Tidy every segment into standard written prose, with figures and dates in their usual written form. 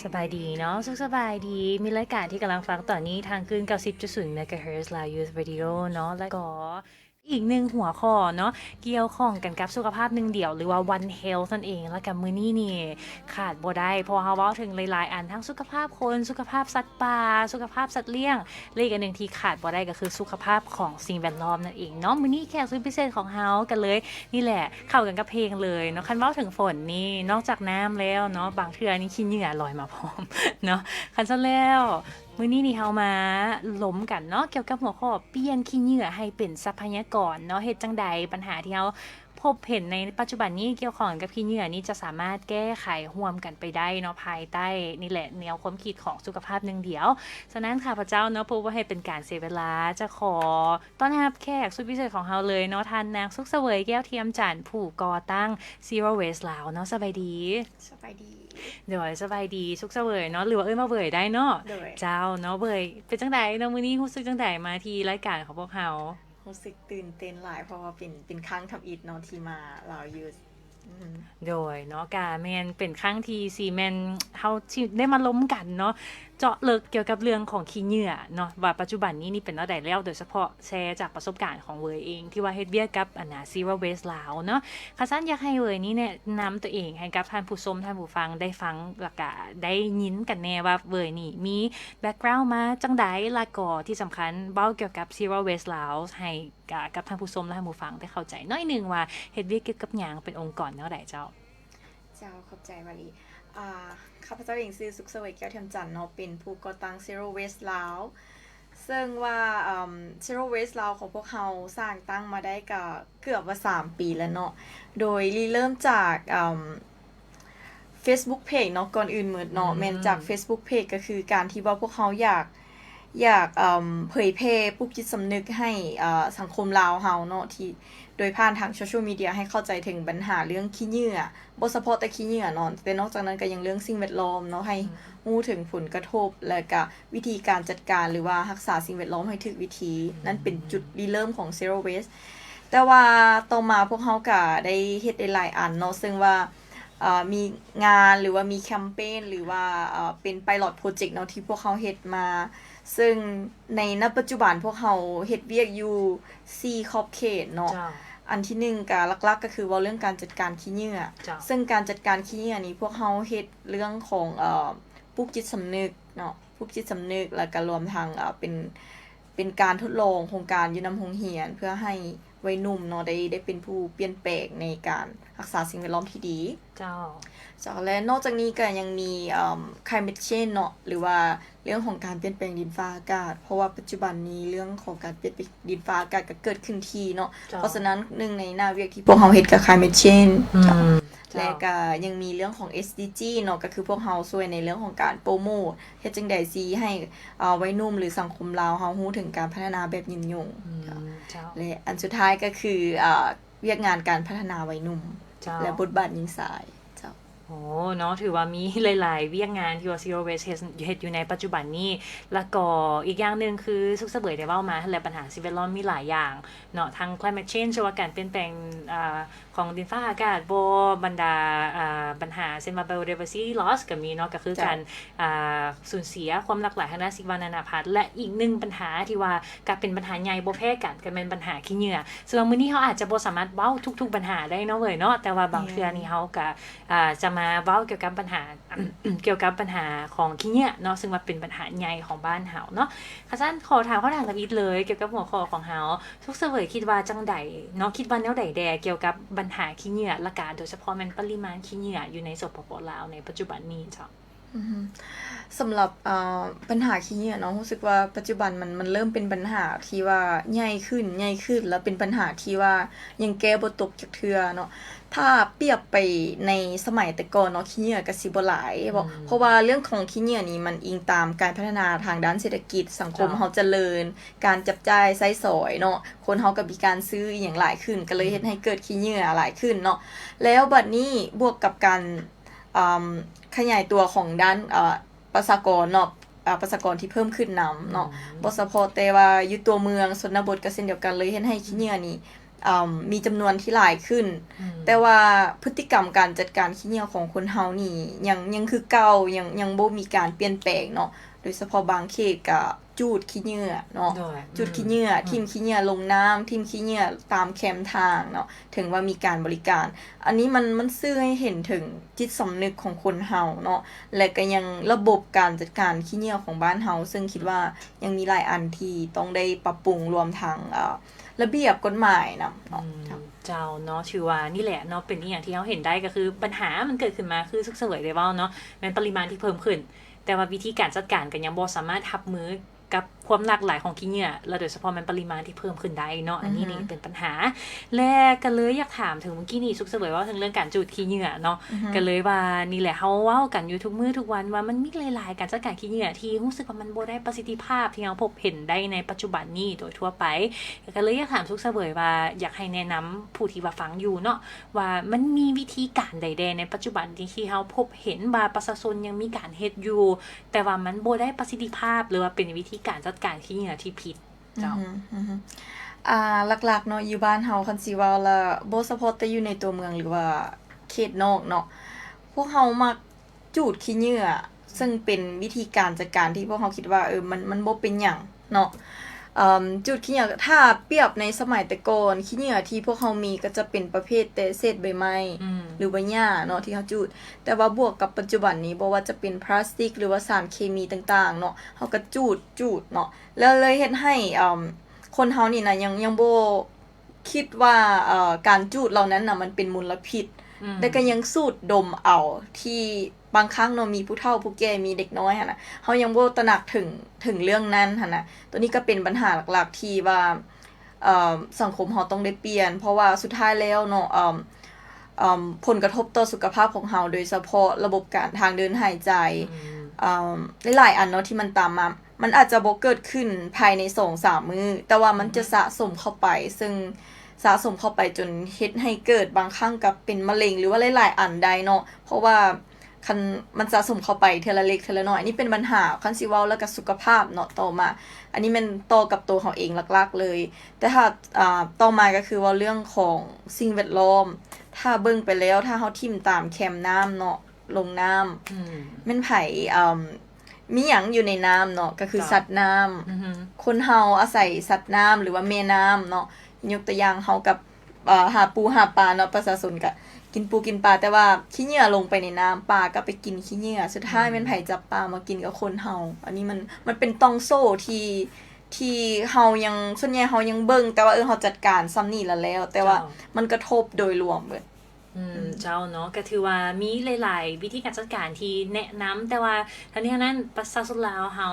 สบายดีเนาะสุขสบายดีมีรายการที่กำลังฟังตอนนี้ทางคลื่น90.0 MHz ลาว Youth Radio เนาะแล้วก็อีกหนึ่งหัวข้อเนาะเกี่ยวข้องกันกับสุขภาพหนึ่งเดี่ยวหรือว่า One Health นั่นเองแล้วกับมื้อนี้นี่ขาดบ่ได้เพราะว่าเราเว้าถึงหลายๆอันทั้งสุขภาพคนสุขภาพสัตว์ป่าสุขภาพสัตว์เลี้ยงและอีกอันหนึงที่ขาดบ่ได้ก็คือสุขภาพของสิ่งแวดล้อมนั่นเองเนาะมื้อนี้แขกสุดพิเศษของเฮากันเลยนี่แหละเข้ากันกับเพลงเลยเนาะคันเว้าถึงฝนนี่นอกจากน้ำแล้วเนาะบางเทื่อนี่ขี้เหงื่อลอยมาพร้อม เนาะคันซะแล้วมื้อนี้นี่เฮามาล้มกันเนาะเกี่ยวกับหัวข้อเปลี่ยนขี้เหงื่อให้เป็นทรัพยากรเนาะเฮ็ดจังใดปัญหาที่เฮาพบเห็นในปัจจุบันนี้เกี่ยวข้องกับขี้เหงื่อนี่จะสามารถแก้ไขร่วมกันไปได้เนาะภายใต้นี่แหละแนวความคิดของสุขภาพหนึ่งเดียวฉะนั้นข้าพเจ้าเนาะเพื่อบ่ให้เป็นการเสียเวลาจะขอต้อนรับแขกสุดพิเศษของเฮาเลยเนาะท่านนางสุขเสวยแก้วเทียมจันทร์ผู้ก่อตั้ง Zero Waste ลาวเนาะสบายดี สบายดี เดี๋ยวสบายดีสุขเสวยเนาะหรือว่ามาเวยได้เนาะโดยเจ้าเนาะเวยเป็นจังไดเนาะมื้อนี้รู้สึกจังไดมาที่รายการของพวกเฮารู้สึกตื่นเต้นหลายเพราะว่าเป็นครั้งทำอิฐเนาะที่มาลาวยูสอือหือโดยเนาะกาแม่นเป็นครั้งที่สี่แม่นเฮาสิได้มาล้มกันเนาะเจาะลึกเกี่ยวกับเรื่องของขี้เหงื่อเนาะว่าปัจจุบันนี้นี่เป็นแนวใดแล้วโดยเฉพาะแชร์จากประสบการณ์ของเวยเองที่ว่าเฮ็ดเวียกกับZero Waste ลาวเนาะค่ะซั้นอยากให้เวยนี่แนะนำตัวเองให้กับท่านผู้ชมท่านผู้ฟังได้ฟังแล้วก็ได้ยินกันแน่ว่าเวยนี่มีแบ็กกราวนด์มาจังใดแล้วก็ที่สำคัญเว้าเกี่ยวกับ Zero Waste ลาวให้กับท่านผู้ชมและท่านผู้ฟังได้เข้าใจน้อยหนึงว่าเฮ็ดเวียกเกี่ยวกับหยังเป็นองค์กรแนวใดเจ้าเจ้าขอบใจมาลีอ่าข้าพเจ้าเองชื่อสุขเสวยแก้วเทียมจันทร์เนาะเป็นผู้ก่อตั้ง Zero Waste ลาวซึ่งว่าZero Waste ลาวของพวกเราสร้างตั้งมาได้ก็เกือบว่า3ปีแล้วเนาะโดยเริ่มจากFacebook Page เนาะก่อนอื่นเหมือนเนาะแม่นจาก Facebook Page ก็คือการที่ว่าพวกเขาอยากเผยแพร่ปลุกจิตสำนึกให้สังคมลาวเฮาเนาะที่โดยผ่านทางโซเชียลมีเดียให้เข้าใจถึงปัญหาเรื่องขี้เหงื่อบ่เฉพาะแต่ขี้เหงื่อเนาะแต่นอกจากนั้นก็ยังเรื่องสิ่งแวดล้อมเนาะให้รู้ถึงผลกระทบและก็วิธีการจัดการหรือว่ารักษาสิ่งแวดล้อมให้ถูกวิธีนั่นเป็นจุดริเริ่มของ Zero Waste แต่ว่าต่อมาพวกเขาก็ได้เฮ็ดได้หลายอันเนาะซึ่งว่ามีงานหรือว่ามีแคมเปญหรือว่าเป็นไพลอตโปรเจกต์เนาะที่พวกเขาเฮ็ดมาซึ่งในณปัจจุบันพวกเขาเฮ็ดเวียกอยู่4ขอบเขตเนาะอันที่1ก็หลักๆก็คือว่าเรื่องการจัดการขี้เหงื่อซึ่งการจัดการขี้เหงื่อนี้พวกเขาเฮ็ดเรื่องของปลุกจิตสำนึกเนาะปลุกจิตสำนึกแล้วก็รวมทั้งเป็นการทดลองโครงการอยู่นำโรงเรียนเพื่อให้วัยหนุ่มเนาะได้เป็นผู้เปลี่ยนแปลงในการรักษาสิ่งแวดล้อมที่ดีเจ้าจากและนอกจากนี้ก็ยังมีclimate change เนาะหรือว่าเรื่องของการเปลี่ยนแปลงดินฟ้าอากาศเพราะว่าปัจจุบันนี้เรื่องของการเปลี่ยนแปลงดินฟ้าอากาศก็เกิดขึ้นทีเนาะเพราะฉะนั้นหนึ่งในหน้าเวียกที่พวกเราเฮ็ดก็ climate change และก็ยังมีเรื่องของ SDG เนาะก็คือพวกเราช่วยในเรื่องของการโปรโมทเฮ็ดจังได๋สิให้วัยหนุ่มหรือสังคมลาวเฮารู้ถึงการพัฒนาแบบยืนยงและอันสุดท้ายก็คือเวียกงานการพัฒนาวัยหนุ่มและบทบาทหญิงสายโอ้เนาะถือว่ามีหลายๆเวียกงานที่ว่า Zero Waste เฮ็ดอยู่ในปัจจุบันนี้แล้วก็อีกอย่างหนึ่งคือสุขเสวยได้เว้ามาและปัญหาสิ่งแวดล้อมมีหลายอย่างเนาะทั้ง climate change ว่าการเปลี่ยนแปลงของดินฟ้าอากาศบ่บรรดาปัญหาเช่นว่า biodiversity loss ก็มีเนาะก็คือการสูญเสียความหลากหลายทางด้านชีวนานาพันธุ์และอีกหนึ่งปัญหาที่ว่าก็เป็นปัญหาใหญ่บ่แพ้กันก็แม่นปัญหาขี้เหงื่อซึ่งมื้อนี้เฮาอาจจะบ่สามารถเว้าทุกๆปัญหาได้เนาะเว้ยเนาะแต่ว่าบางเทื่อนี่เฮาก็จะมาเว้าเกี่ยวกับปัญหา เกี่ยวกับปัญหาของขี้เหงื่อเนาะซึ่งว่าเป็นปัญหาใหญ่ของบ้านเฮาเนาะค่ะซั่นขอถามคำถามกับอีทเลยเกี่ยวกับหัวข้อของเฮาทุกเสวยคิดว่าจังใดเนาะคิดว่าแนวใดแดเกี่ยวกับปัญหาขี้เหงื่อและก็โดยเฉพาะแม่นปริมาณขี้เหงื่ออยู่ในสปป.ลาวในปัจจุบันนี้จ้ะสำหรับปัญหาขี้เหงื่อเนาะรู้สึกว่าปัจจุบันมันเริ่มเป็นปัญหาที่ว่าใหญ่ขึ้นแล้วเป็นปัญหาที่ว่ายังแก้บ่ตกจักเทื่อเนาะถ้าเปรียบไปในสมัยแต่ก่อนเนาะขี้เหงื่อก็สิบ่หลายเพราะว่าเรื่องของขี้เหงื่อนี่มันอิงตามการพัฒนาทางด้านเศรษฐกิจสังคมเฮาเจริญการจับจ่ายใช้สอยเนาะคนเฮาก็มีการซื้ออีหยังหลายขึ้นก็เลยเฮ็ดให้เกิดขี้เหงื่อหลายขึ้นเนาะแล้วบัดนี้บวกกับการขยายตัวของด้านประชากรเนาะประชากรที่เพิ่มขึ้นนำเนาะบ่เฉพาะแต่ว่าอยู่ตัวเมืองชนบทก็เช่นเดียวกันเลยเฮ็ดให้ขี้เหงื่อนี่ มีจำนวนที่หลายขึ้นแต่ว่าพฤติกรรมการจัดการขี้เหงื่อของคนเฮานี่ยังคือเก่ายังบ่มีการเปลี่ยนแปลงเนาะโดยเฉพาะบางเขตก็จูดขี้เหงื่อเนาะจูดขี้เหงื่อทิ่มขี้เหงื่อลงน้ำทิ่มขี้เหงื่อตามแคมทางเนาะถึงว่ามีการบริการ อันนี้มันซื่อให้เห็นถึงจิตสำนึกของคนเฮาเนาะและก็ยังระบบการจัดการขี้เหงื่อของบ้านเฮาซึ่งคิดว่ายังมีหลายอันที่ต้องได้ปรับปรุงรวมทั้งระเบียบกฎหมายนำเนาะเจ้าเนาะถือว่านี่แหละเนาะเป็นอย่างที่เราเห็นได้ก็คือปัญหามันเกิดขึ้นมาคือสุกเสวยได้ว่าเนาะมันปริมาณที่เพิ่มขึ้นแต่ว่าวิธีการจัดการก็ยังบ่สามารถรับมือกับความหลากหลายของขี้เหงื่อและโดยเฉพาะมันปริมาณที่เพิ่มขึ้นได้เนาะอันนี้นี่เป็นปัญหาและก็เลยอยากถามถึงเมื่อกี้นี่สุกเสวยว่าถึงเรื่องการจูดขี้เหงื่อเนาะก็เลยว่านี่แหละเฮาเว้ากันอยู่ทุกมื้อทุกวันว่ามันมีหลายๆการจัดการขี้เหงื่อที่รู้สึกว่ามันบ่ได้ประสิทธิภาพที่เราพบเห็นได้ในปัจจุบันนี้โดยทั่วไปก็เลยอยากถามสุกเสวยว่าอยากให้แนะนำผู้ที่ว่าฟังอยู่เนาะว่ามันมีวิธีการใดๆในปัจจุบันที่เฮาพบเห็นว่าประชาชนยังมีการเฮ็ดอยู่แต่ว่ามันบ่ได้ประสิทธิภาพหรือว่าเป็นวิธีการจัดการขี้เหงื่อที่ผิดเจ้าหลักๆเนาะอยู่บ้านเฮาคันสิว่าละบ่เฉพาะแต่อยู่ในตัวเมืองหรือว่าเขตนอกเนาะพวกเฮามักจูดขี้เหงื่อซึ่งเป็นวิธีการจัดการที่พวกเฮาคิดว่ามันบ่เป็นหยังเนาะจูดขี้เหงื่อถ้าเปรียบในสมัยแต่ก่อนขี้เหงื่อที่พวกเฮามีก็จะเป็นประเภทแต่เศษใบไม้หรือใบหญ้าเนาะที่เฮาจูดแต่ว่าบวกกับปัจจุบันนี้บ่ว่าจะเป็นพลาสติกหรือว่าสารเคมีต่างๆเนาะเฮาก็จูดเนาะแล้วเลยเฮ็ดให้คนเฮานี่นะยังบ่คิดว่าการจูดเหล่านั้นน่ะมันเป็นมลพิษแต่ก็ยังสูดดมเอาที่บางครั้งเนาะมีผู้เฒ่าผู้แก่มีเด็กน้อยหั่นน่ะเฮายังบ่ตระหนักถึงเรื่องนั้นหั่นน่ะตัวนี้ก็เป็นปัญหาหลักๆที่ว่าสังคมเฮาต้องได้เปลี่ยนเพราะว่าสุดท้ายแล้วเนาะผลกระทบต่อสุขภาพของเฮาโดยเฉพาะระบบการทางเดินหายใจหลายๆอันเนาะที่มันตามมามันอาจจะบ่เกิดขึ้นภายใน 2-3 มื้อแต่ว่ามันจะสะสมเข้าไปซึ่งสะสมเข้าไปจนเฮ็ดให้เกิดบางครั้งกับเป็นมะเร็งหรือว่าหลายๆอันได้เนาะเพราะว่าคันมันสะสมเข้าไปเทื่อละเล็กเทื่อละน้อยนี่เป็นปัญหาคันสิเว้าแล้วก็สุขภาพเนาะต่อมาอันนี้มันต่อกับตัวเฮาเองหลักๆเลยแต่ถ้าต่อมาก็คือว่าเรื่องของสิ่งแวดล้อมถ้าเบิ่งไปแล้วถ้าเฮาทิ่มตามแคมน้ำเนาะลงน้ำแม่นไผมีหยังอยู่ในน้ำเนาะก็คือสัตว์น้ำคนเฮาอาศัยสัตว์น้ำหรือว่าแม่น้ำเนาะยกตัวอย่างเฮากับหาปูหาปลาเนาะประชาชนก็กินปูกินปลาแต่ว่าขี้เหงื่อลงไปในน้ำปลาก็ไปกินขี้เหงื่อสุดท้ายแม่นไผจับปลามากินกับคนเฮาอันนี้มันเป็นตองโซ่ที่เฮายังส่วนใหญ่เฮายังเบิ่งแต่ว่าเฮาจัดการซ้ำนี่แล้วแต่ว่ามันกระทบโดยรวมเบิดเจ้าเนาะก็ถือว่ามีหลายๆวิธีการจัดการที่แนะนำแต่ว่าทั้งนี้ทั้งนั้นประชาชนลาวเฮา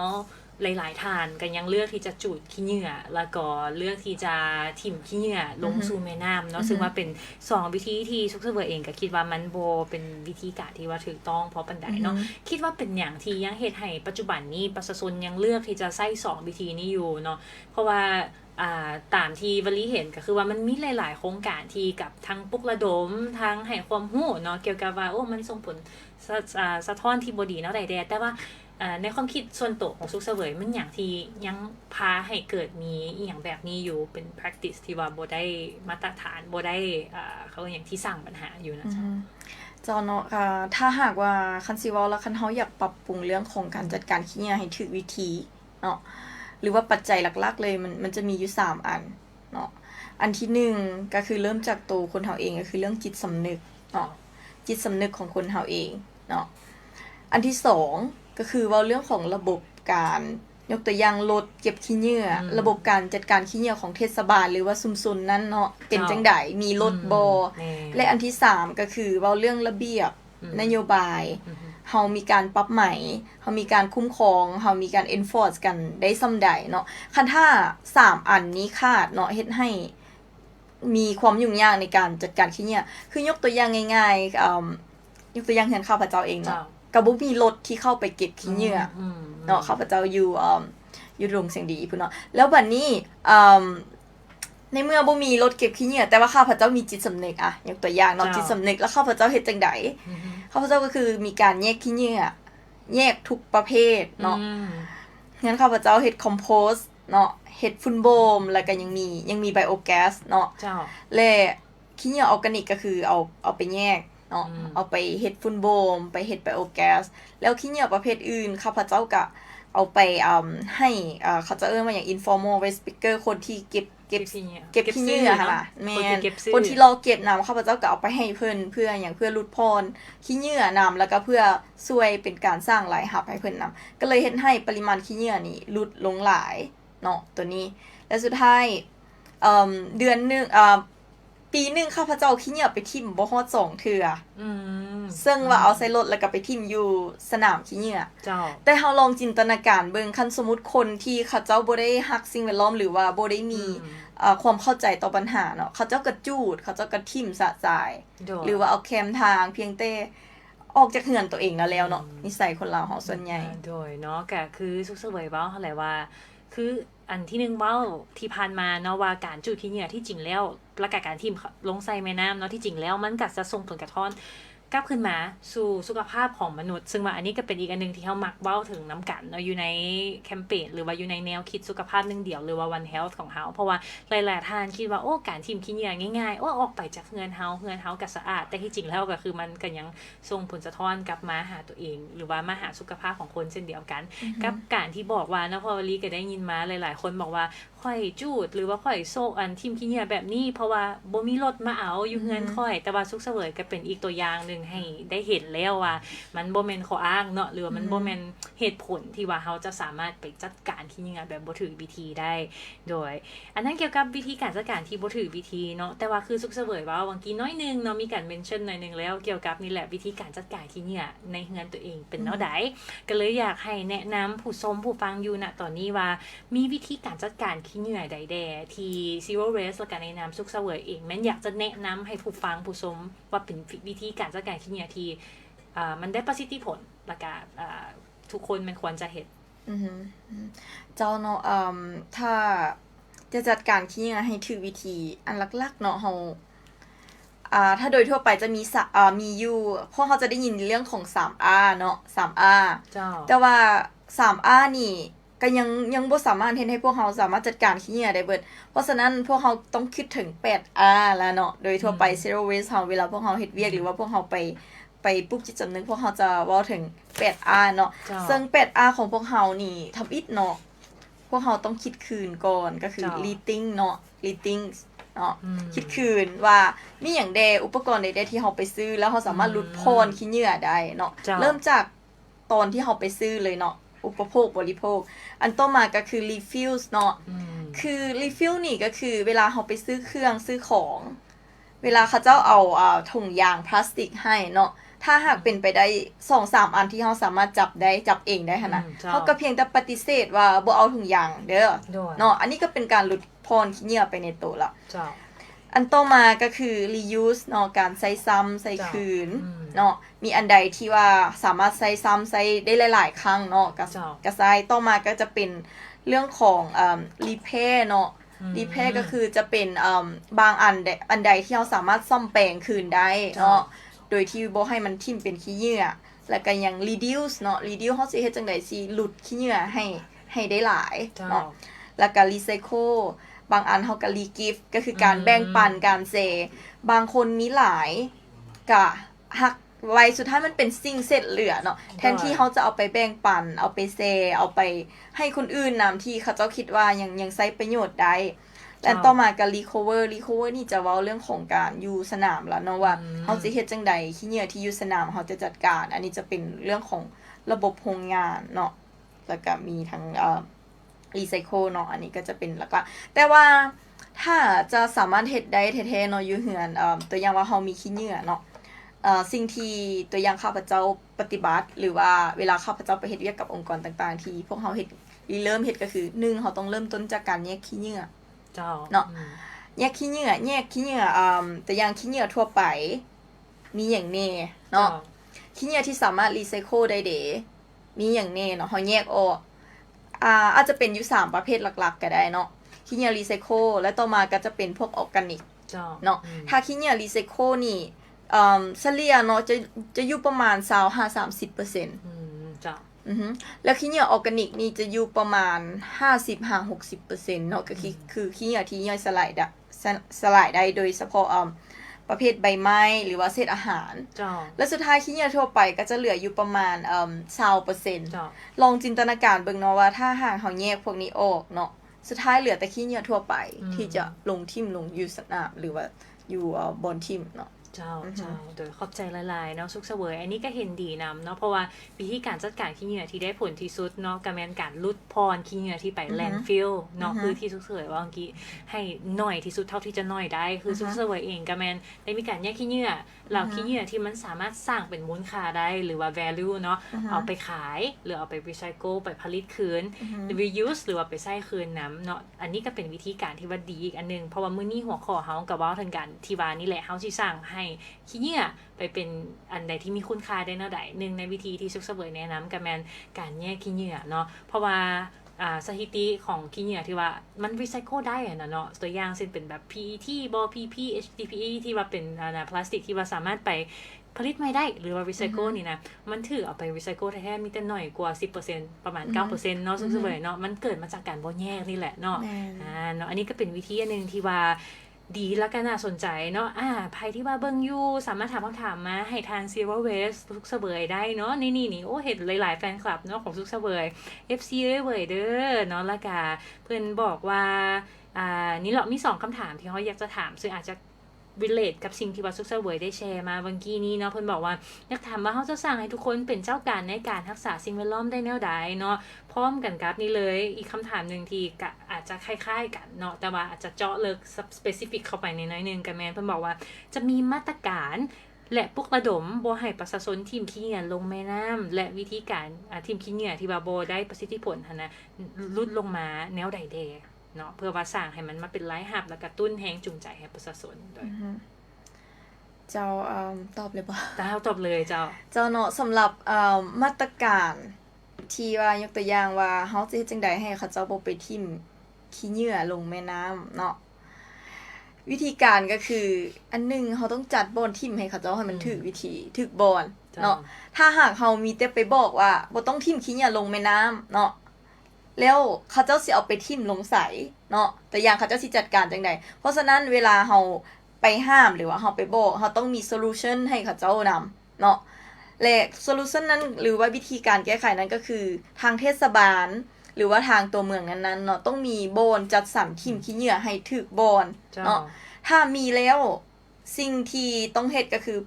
หลายๆท่านก็ยังเลือกที่จะจูดขี้เหงื่อแล้วก็เลือกที่จะถิ่มขี้เหงื่อลงสู่แม่น้ำเนาะซึ่งว่าเป็น2วิธีที่สุกเสวยเองก็คิดว่ามันบ่เป็นวิธีการที่ว่าถูกต้องเพราะปานใดเนาะคิดว่าเป็นหยังที่ยังเฮ็ดให้ปัจจุบันนี้ประชาชนยังเลือกที่จะใช้2วิธีนี้อยู่เนาะเพราะว่าตามที่วลีเห็นก็คือว่ามันมีหลายๆโครงการที่กับทั้งปลุกระดมทั้งให้ความรู้เนาะเกี่ยวกับว่ามันส่งผลสะท้อนที่บ่ดีเนาะใดๆแต่ว่าในความคิดส่วนตัวของสุกเสวยมันหยังที่ยังพาให้เกิดมีอีหยังแบบนี้อยู่เป็น practice ที่ว่าบ่ได้มาตรฐานบ่ได้เขาอย่างที่สร้างปัญหาอยู่นะเจ้าเนาะถ้าหากว่าคันสิเว้าแล้วคันเฮาอยากปรับปรุงเรื่องของการจัดการขี้เหงื่อให้ถูกวิธีเนาะหรือว่าปัจจัยหลักๆเลยมันจะมีอยู่3อันเนาะอันที่1ก็คือเริ่มจากตัวคนเฮาเองก็คือเรื่องจิตสำนึกเนาะจิตสำนึกของคนเฮาเองเนาะอันที่2ก็คือว่าเรื่องของระบบการยกตัวอย่างรถเก็บขี้เหงื่อระบบการจัดการขี้เหงื่อของเทศบาลหรือว่าชุมชนนั้นเนาะเป็นจังได๋มีรถบ่และอันที่3ก็คือว่าเรื่องระเบียบนโยบายเฮามีการปรับใหม่เฮามีการคุ้มครองเฮามีการ enforce กันได้ส่ำใดเนาะคันถ้า3อันนี้ขาดเนาะเฮ็ดให้มีความยุ่งยากในการจัดการขี้เหงื่อคือยกตัวอย่างง่ายๆยกตัวอย่างเช่นข้าพเจ้าเองเนาะก็บ่มีรถที่เข้าไปเก็บขี้เหงื่อเนาะข้าพเจ้าอยู่โรงเสียงดีพุ่นเนาะแล้วบัดนี้ในเมื่อบ่มีรถเก็บขี้เหงื่อแต่ว่าข้าพเจ้ามีจิตสำนึกยกตัวอย่างเนาะจิตสำนึกแล้วข้าพเจ้าเฮ็ดจังได๋ข้าพเจ้าก็คือมีการแยกขี้เหงื่อแยกทุกประเภทเนาะงั้นข้าพเจ้าเฮ็ดคอมโพสต์ เนาะเฮ็ดฝุ่นโบมแล้วก็ยังมีไบโอแก๊สเนาะ เจ้า และขี้เหงื่อออร์แกนิกก็คือเอาไปแยกเนาะเอาไปเฮ็ดฝุ่นโบมไปเฮ็ดไบโอแก๊สแล้วขี้เหงื่อประเภทอื่นข้าพเจ้าก็เอาไปให้เขาจะเอิ้นว่าอย่าง informal waste picker คนที่เก็บขี้เหงื่อค่ะล่ะแม่นคนที่รอเก็บน้ำข้าพเจ้าก็เอาไปให้เพิ่นเพื่ออย่างเพื่อลดพรขี้เหงื่อน้ำแล้วก็เพื่อช่วยเป็นการสร้างรายรับให้เพิ่นนำก็เลยเฮ็ดให้ปริมาณขี้เหงื่อนี่ลดลงหลายเนาะตัวนี้และสุดท้ายเดือนนึงปีนึงข้าพเจ้าขี้เหงื่อไปทิ่มบ่ฮอด2เทื่อซึ่งว่าเอาใส่รถแล้วก็ไปทิ่มอยู่สนามขี้เหงื่อเจ้าแต่เฮาลองจินตนาการเบิ่งคันสมมุติคนที่เขาเจ้าบ่ได้รักสิ่งแวดล้อมหรือว่าบ่ได้มีความเข้าใจต่อปัญหาเนาะเขาเจ้าก็จูดเขาเจ้าก็ทิ่มสะสายหรือว่าเอาแคมทางเพียงแต่ออกจากเฮือนตัวเองแล้วเนาะนิสัยคนลาวเฮาส่วนใหญ่โดยเนาะก็คือสุขเสวยเว้าหั่นแหละว่าคืออันที่1เว้าที่ผ่านมาเนาะว่าการจูดขี้เหงื่อที่จริงแล้วและการทิ่มลงใส่แม่น้ำเนาะที่จริงแล้วมันก็จะส่งผลกระทบกลับขึ้นมาสู่สุขภาพของมนุษย์ซึ่งว่าอันนี้ก็เป็นอีกอันนึงที่เฮามักเว้าถึงนำกันเนาะอยู่ในแคมเปญหรือว่าอยู่ในแนวคิดสุขภาพ1เดียวหรือว่า One Health ของเฮาเพราะว่าหลายๆท่านคิดว่าโอ้การทิ่มขี้เหงื่อง่ายๆโอ้ออกไปจากเฮือนเฮาก็สะอาดแต่ที่จริงแล้วก็คือมันก็ยังส่งผลสะท้อนกลับมาหาตัวเองหรือว่ามาหาสุขภาพของคนเช่นเดียวกันกับการที่บอกว่านะพอวลีก็ได้ยินมาหลายๆคนบอกว่าข่อยจูดหรือว่าข่อยโซกอันทิ่มขี้เหงื่อแบบนี้เพราะว่าบ่มีรถมาเอาอยู่เฮือนข่อยแต่ว่าสุขเสวยก็เป็นอีกตัวอย่างนึงให้ได้เห็นแล้วว่ามันบ่แม่นข้ออ้างเนาะหรือว่ามันบ่แม่นเหตุผลที่ว่าเฮาจะสามารถไปจัดการขี้เหงื่อแบบบ่ถูกวิธีได้โดยอันนั้นเกี่ยวกับวิธีการจัดการที่บ่ถูกวิธีเนาะแต่ว่าคือสุขเสวยว่าบางทีน้อยนึงเนาะมีการเมนชั่นหน่อยนึงแล้วเกี่ยวกับนี่แหละวิธีการจัดการขี้เหงื่อในเฮือนตัวเองเป็นแนวใดก็เลยอยากให้แนะนำผู้ชมผู้ฟังอยู่ณตอนนี้ว่ามีวิธีการจัดการขี้เหงื่อใดแดที่ Zero Waste และก็ในนามสุขเสวยเองแม่นอยากจะแนะนำให้ผู้ฟังผู้ชมว่าเป็นวิธีการจัดการขี้เหงื่อที่มันได้ประสิทธิผลและก็ทุกคนมันควรจะเฮ็ดเจ้าเนาะถ้าจะจัดการขี้เหงื่อให้ถูกวิธีอันหลักๆเนาะเฮาถ้าโดยทั่วไปจะมีอยู่พวกเขาจะได้ยินเรื่องของ 3R เนาะ 3R เจ้าแต่ว่า 3R นี่ก็ยังบ่สามารถเฮ็ดให้พวกเราสามารถจัดการขี้เหงื่อได้เบิดเพราะฉะนั้นพวกเราต้องคิดถึง 8R แล้วเนาะโดยทั่วไป Zero Waste เฮาเวลาพวกเราเฮ็ดเวียกหรือว่าพวกเราไปปลุกจิตสำนึกพวกเราจะเว้าถึง 8R เนาะซึ่ง 8R ของพวกเรานี่ทำอิฐเนาะพวกเราต้องคิดคืนก่อนก็คือ rethink เนาะ rethink เนาะคิดคืนว่ามีหยังแดอุปกรณ์ใดๆที่เราไปซื้อแล้วเราสามารถลดพรขี้เหงื่อได้เนาะเริ่มจากตอนที่เราไปซื้อเลยเนาะอุปโภคบริโภคอันต่อมาก็คือ refill เนาะคือ refill นี่ก็คือเวลาเราไปซื้อเครื่องซื้อของเวลาเขาเจ้าเอาถุงยางพลาสติกให้เนาะถ้าหากเป็นไปได้ 2-3 อันที่เราสามารถจับเองได้หั่นน่ะเราก็เพียงแต่ปฏิเสธว่าบ่เอาถุงยางเด้อเนาะอันนี้ก็เป็นการลดพรขี้เหงื่อไปในตัวละอันต่อมาก็คือ reuse เนาะการใช้ซ้ำใช้คืนเนาะมีอันใดที่ว่าสามารถใช้ซ้ำใช้ได้หลายๆครั้งเนาะก็ใช้ต่อมาก็จะเป็นเรื่องของrepair เนาะrepair ก็คือจะเป็นบางอันใดที่เราสามารถซ่อมแปลงคืนได้เนาะโดยที่บ่ให้มันทิ่มเป็นขี้เหงื่อแล้วก็ยัง reduce เนาะ reduce เฮาสิเฮ็ดจังได๋สิลดขี้เหงื่อให้ได้หลายเนาะแล้วก็ recycleบางอันเฮาก็ re-gift ก็คือการแบ่งปันการแชร์บางคนมีหลายก็หักไว้สุดท้ายมันเป็นสิ่งเสร็จเหลือเนาะแทนที่เฮาจะเอาไปแบ่งปันเอาไปแชร์เอาไปให้คนอื่นนำที่เขาเจ้าคิดว่ายังใช้ประโยชน์ได้และต่อมาก็ recover นี่จะเว้าเรื่องของการอยู่สนามแล้วเนาะว่าเฮาสิเฮ็ดจังได๋ขี้เหงื่อที่อยู่สนามเฮาจะจัดการอันนี้จะเป็นเรื่องของระบบโรงงานเนาะแล้วก็มีทั้งrecycle เนาะอันนี้ก็จะเป็นแล้วก็แต่ว่าถ้าจะสามารถเฮ็ดได้แท้ๆเนาะอยู่เฮือนตัวอย่างว่าเฮามีขี้เหงื่อเนาะสิ่งที่ตัวอย่างข้าพเจ้าปฏิบัติหรือว่าเวลาข้าพเจ้าไปเฮ็ดเวียกกับองค์กรต่างๆที่พวกเฮาเฮ็ดเริ่มเฮ็ดก็คือ1เฮาต้องเริ่มต้นจากการแยกขี้เหงื่อเนาะแยกขี้เหงื่อตัวอย่างขี้เหงื่อทั่วไปมีหยังแน่เนาะขี้เหงื่อที่สามารถรีไซเคิลได้เด้มีหยังแน่เนาะเฮาแยกออกอาจจะเป็นอยู่3ประเภทหลักๆก็ได้เนาะขี้เหงื่อรีไซเคิลและต่อมาก็จะเป็นพวกออร์แกนิกเนาะถ้าขี้เหงื่อรีไซเคิลนี่เฉลี่ยเนาะจะอยู่ประมาณ 25-30% จ้ะ แล้วขี้เหงื่อออร์แกนิกนี่จะอยู่ประมาณ 50-60% เนาะก็คือขี้เหงื่อที่ย่อยสลายได้โดยเฉพาะประเภทใบไม้หรือว่าเศษอาหารและสุดท้ายขี้เหงื่อทั่วไปก็จะเหลืออยู่ประมาณ20% ลองจินตนาการเบิ่งเนาะว่าถ้าหากเฮาแยกพวกนี้ออกเนาะสุดท้ายเหลือแต่ขี้เหงื่อทั่วไปที่จะลงทิ่มลงอยู่สนามหรือว่าอยู่บนทิ่มเนาะเจ้าโดยขอบใจหลายๆเนาะสุขเสวยอันนี้ก็เห็นดีนำเนาะเพราะว่าวิธีการจัดการขี้เหงื่อที่ได้ผลที่สุดเนาะก็แม่นการลุดพรขี้เหงื่อที่ไปแลนด์ฟิลเนาะคือที่สุขเสวยว่าเมื่อกี้ให้น้อยที่สุดเท่าที่จะน้อยได้คือสุขเสวยเองก็แม่นได้มีการแยกขี้เหงื่อแล้วขี้เหงื่อที่มันสามารถสร้างเป็นมูลค่าได้หรือว่า value เนาะเอาไปขายหรือเอาไป recycle ไปผลิตคืน reuse หรือว่าไปใช้คืนน้ำเนาะอันนี้ก็เป็นวิธีการที่ว่าดีอีกอันนึงเพราะว่ามื้อนี้หัวข้อเฮาก็เว้าถึงกันที่ว่านี่แหละเฮาสิสร้างให้ขี้เหงื่อไปเป็นอันใดที่มีคุณค่าได้แนวใดหนึ่งในวิธีที่สุขเสวยแนะนำก็แม่นการแยกขี้เหงื่อเนาะเพราะว่าสถิติของขี้เหงื่อที่ว่ามันรีไซเคิลได้อะเนาะตัวอย่างเช่นเป็นแบบ PET บ่ PP HDPE ที่ว่าเป็นพลาสติกที่ว่าสามารถไปผลิตใหม่ได้หรือว่ารีไซเคิลนี่นะมันถือเอาไปรีไซเคิลแท้ๆมีแต่น้อยกว่า 10% ประมาณ 9% เนาะสุขเสวยเนาะมันเกิดมาจากการบ่แยกนี่แหละเนาะเนาะอันนี้ก็เป็นวิธีนึงที่ว่าดีแล้วก็น่าสนใจเนาะใครที่ว่าเบิ่งอยู่สามารถถามคำถามมาให้ทาง Zero Waste สุขเสวยได้เนาะนี่โอ้เห็นหลายๆแฟนคลับเนาะของสุขเสวย FC เว้ยเด้อเนาะแล้วก็เพิ่นบอกว่านี่เรามี2คำถามที่เฮาอยากจะถามซึ่งอาจจะrelate กับสิ่งที่ว่าสุขเสวยได้แชร์มาเมื่อกี้นี้เนาะเพิ่นบอกว่าอยากถามว่าเฮาจะสร้างให้ทุกคนเป็นเจ้าการในการรักษาสิ่งแวดล้อมได้แนวใดเนาะพร้อมกันกับนี่เลยอีกคำถามนึงที่อาจจะคล้ายๆกันเนาะแต่ว่าอาจจะเจาะลึก specific เข้าไปในน้อยนึงก็แม่นเพิ่นบอกว่าจะมีมาตรการและปลุกระดมบ่ให้ประชาชนทิ่มขี้เหงื่อลงแม่น้ำและวิธีการทิ่มขี้เหงื่อที่ว่าบ่ได้ประสิทธิผลหั่นนะลดลงมาแนวใดแดเนาะเพื่อว่าสร้างให้มันมาเป็นรายรับและกระตุ้นแรงจูงใจให้ประชาชนด้วยเจ้าตอบเลยบ่ตอบเลยเจ้าเนาะสำหรับมาตรการที่ว่ายกตัวอย่างว่าเฮาจะเฮ็ดจังได๋ให้เขาเจ้าบ่ไปทิ่มขี้เหงื่อลงแม่น้ำเนาะวิธีการก็คืออันนึงเฮาต้องจัดบ่อนทิ่มให้เขาเจ้าให้มันถูกวิธีถูกบ่อนเนาะถ้าหากเฮามีแต่ไปบอกว่าบ่ต้องทิ่มขี้เหงื่อลงแม่น้ำเนาะแล้วเขาเจ้าสิเอาไปทิ่มลงไสเนาะแต่อย่างเขาเจ้าสิจัดการจังได๋เพราะฉะนั้นเวลาเฮาไปห้ามหรือว่าเฮาไปบอกเฮาต้องมีโซลูชันให้เขาเจ้านำเนาะและโซลูชันนั้นหรือว่าวิธีการแก้ไขนั้นก็คือทางเทศบาลหรือว่าทางตัวเมืองนั้นๆเนาะต้องมีโบนจัดสรรทิ่มขี้เหงื่อให้ถูกโบนเนาะถ้ามีแล้วสิ่งที่ต้องเฮ็ดก็คือ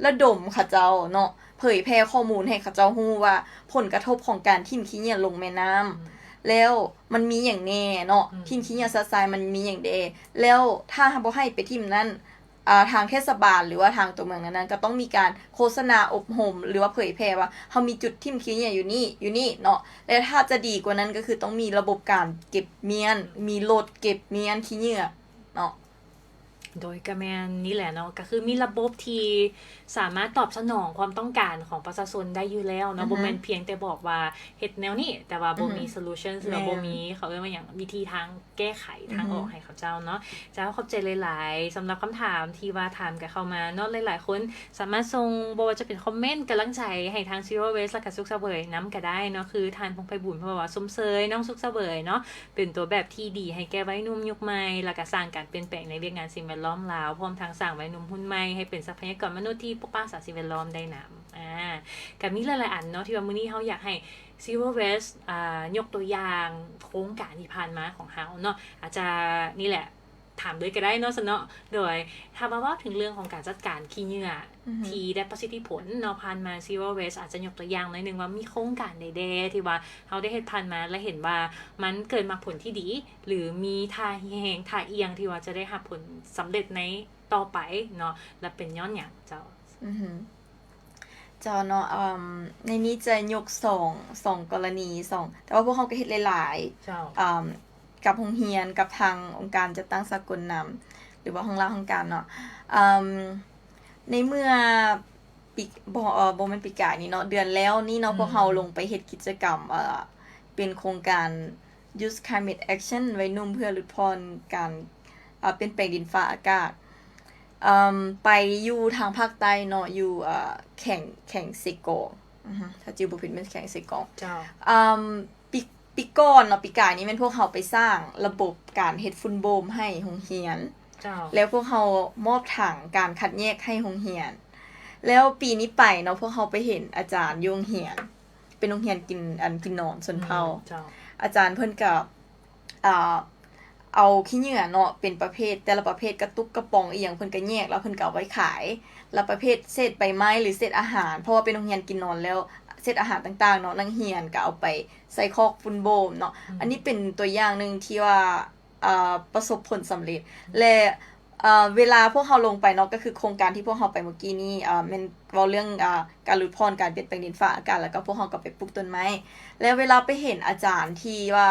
ระดมเขาเจ้าเนาะเผยแพร่ข้อมูลให้เขาเจ้าฮู้ว่าผลกระทบของการทิ่มขี้เหงื่อลงแม่น้ำแล้วมันมีอย่างแน่เนาะทิ่มขี้เหงื่อซัดทรายมันมีอย่างใดแล้วถ้าบ่ให้ไปทิ่มนั้นทางเทศบาลหรือว่าทางตัวเมืองนั้นก็ต้องมีการโฆษณาอบรมหรือว่าเผยแพร่ว่าเฮามีจุดทิ่มขี้เหงื่ออยู่นี่เนาะและถ้าจะดีกว่านั้นก็คือต้องมีระบบการเก็บเมียนมีรถเก็บเมียนขี้เหงื่อเนาะโดยก็แม่นนี่แหละเนาะก็คือมีระบบที่สามารถตอบสนองความต้องการของประชาชนได้อยู่แล้วเนาะบ่แม่นเพียงแต่บอกว่าเฮ็ดแนวนี้แต่ว่าบ่มีโซลูชันหรือบ่มีเขาเรียกว่าหยังวิธีทางแก้ไขทางออกให้เขาเจ้าเนาะเจ้าขอบใจหลายๆสำหรับคำถามที่ว่าถามกันเข้ามาเนาะหลายๆคนสามารถส่งบ่ว่าจะเป็นคอมเมนต์กำลังใจให้ทาง Zero Waste และก็สุขเสวยนำก็ได้เนาะคือทานพงไพบุญเพราะว่าสมเสยน้องสุขเสวยเนาะเป็นตัวแบบที่ดีให้แก่วัยหนุ่มยุคใหม่แล้วก็สร้างการเปลี่ยนแปลงในเรื่องงานสิ่งแวดล้อมลาวพร้อมทั้งสร้างวัยหนุ่มรุ่นใหม่ให้เป็นทรัพยากรมนุษย์ที่ปกป้องสิ่งแวดล้อมได้นำก็มีหลายๆอันเนาะที่ว่ามื้อนี้เฮาอยากให้ Zero Waste ยกตัวอย่างโครงการที่ผ่านมาของเฮาเนาะอาจจะนี่แหละถามเลยก็ได้เนาะเนาะโดยถ้าว่าถึงเรื่องของการจัดการขี้เหงื่อที่ได้ประสิทธิผลเนาะผ่านมา Zero Waste อาจจะยกตัวอย่างหน่อยนึงว่ามีโครงการใดๆที่ว่าเฮาได้เฮ็ดผ่านมาและเห็นว่ามันเกิดมาผลที่ดีหรือมีท่าแฮงท่าเอียงที่ว่าจะได้รับผลสำเร็จในต่อไปเนาะและเป็นย้อนหยังเจ้าเจ้าเนาะในนี้จะยก2กรณี2แต่ว่าพวกเฮาก็เฮ็ดหลายๆเจ้ากับโรงเรียนกับทางองค์การจัดตั้งสากลนำหรือว่าของเราของการเนาะในเมื่อปีบ่แม่นปีกายนี่เนาะเดือนแล้วนี่เนาะพวกเฮาลงไปเฮ็ดกิจกรรมเป็นโครงการ Youth Climate Action วัยหนุ่มเพื่อลดพรการเปลี่ยนแปลงดินฟ้าอากาศไปอยู่ทางภาคใต้เนาะอยู่แข่งเซโก ถ้าจิวบ่ผิดมันแข็งใส่กล่อง เจ้า ปีก่อนเนาะปีกายนี้แม่นพวกเขาไปสร้างระบบการเฮ็ดฝุ่นโบมให้โรงเรียน เจ้า แล้วพวกเขามอบถังการคัดแยกให้โรงเรียน แล้วปีนี้ไปเนาะพวกเขาไปเห็นอาจารย์อยู่โรงเรียน เป็นโรงเรียนกินนอนส่วนเผา เจ้า อาจารย์เพิ่นก็เอาขี้เหงื่อเนาะเป็นประเภทแต่ละประเภทกระตุกกระป๋องอีหยังเพิ่นก็แยกแล้วเพิ่นก็เอาไว้ขายแล้วประเภทเศษใบไม้หรือเศษอาหารเพราะว่าเป็นโรงเรียนกินนอนแล้วเศษอาหารต่างๆเนาะนักเรียนก็เอาไปใส่คอกฝุ่นโบมเนาะอันนี้เป็นตัวอย่างหนึงที่ว่าประสบผลสำเร็จและเวลาพวกเขาลงไปเนาะก็คือโครงการที่พวกเขาไปเมื่อกี้นี้แม่นเว้าเรื่องการลดพรการเปลี่ยนแปลงดินฟ้าอากาศแล้วก็พวกเขาก็ไปปลูกต้นไม้แล้วเวลาไปเห็นอาจารย์ที่ว่า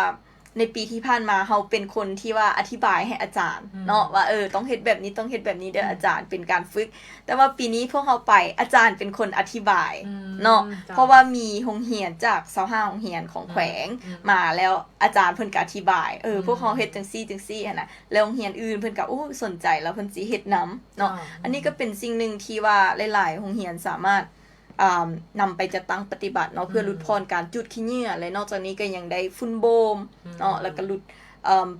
ในปีที่ผ่านมาเฮาเป็นคนที่ว่าอธิบายให้อาจารย์เนาะว่าต้องเฮ็ดแบบนี้ต้องเฮ็ดแบบนี้เด้ออาจารย์เป็นการฝึกแต่ว่าปีนี้พวกเฮาไปอาจารย์เป็นคนอธิบายเนาะเพราะว่ามีโรงเรียนจาก25โรงเรียนของแขวงมาแล้วอาจารย์เพิ่นก็อธิบายพวกเฮาเฮ็ดจังซี่หั่นน่ะแล้วโรงเรียนอื่นเพิ่นก็สนใจแล้วเพิ่นสิเฮ็ดนํเนาะอันนี้ก็เป็นสิ่งหนึ่งที่ว่าหลายๆโรงเรียนสามารถนำไปจัดตั้งปฏิบัติเนาะเพื่อลดพรการจุดขี้เหงื่อและนอกจากนี้ก็ยังได้ฝุ่นโบมเนาะแล้วก็ลด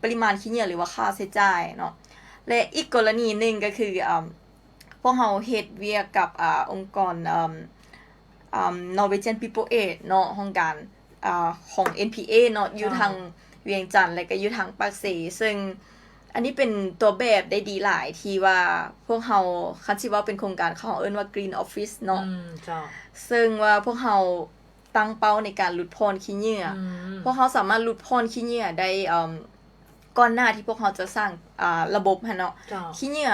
ปริมาณขี้เหงื่อหรือว่าค่าใช้จ่ายเนาะและอีกกรณีหนึ่งก็คือพวกเราเฮ็ดเวียกกับองค์กรNorwegian People Aid เนาะของการของ NPA เนาะอยู่ทางเวียงจันทน์และก็อยู่ทางปากเสซึ่งอันนี้เป็นตัวแบบได้ดีหลายที่ว่าพวกเราคันสิว่าเป็นโครงการเขาเอิ้นว่า Green Office เนาะซึ่งว่าพวกเราตั้งเป้าในการลดพรขี้เหงื่อพวกเขาสามารถลดพรขี้เหงื่อได้ก่อนหน้าที่พวกเขาจะสร้างระบบหั่นเนาะขี้เหงื่อ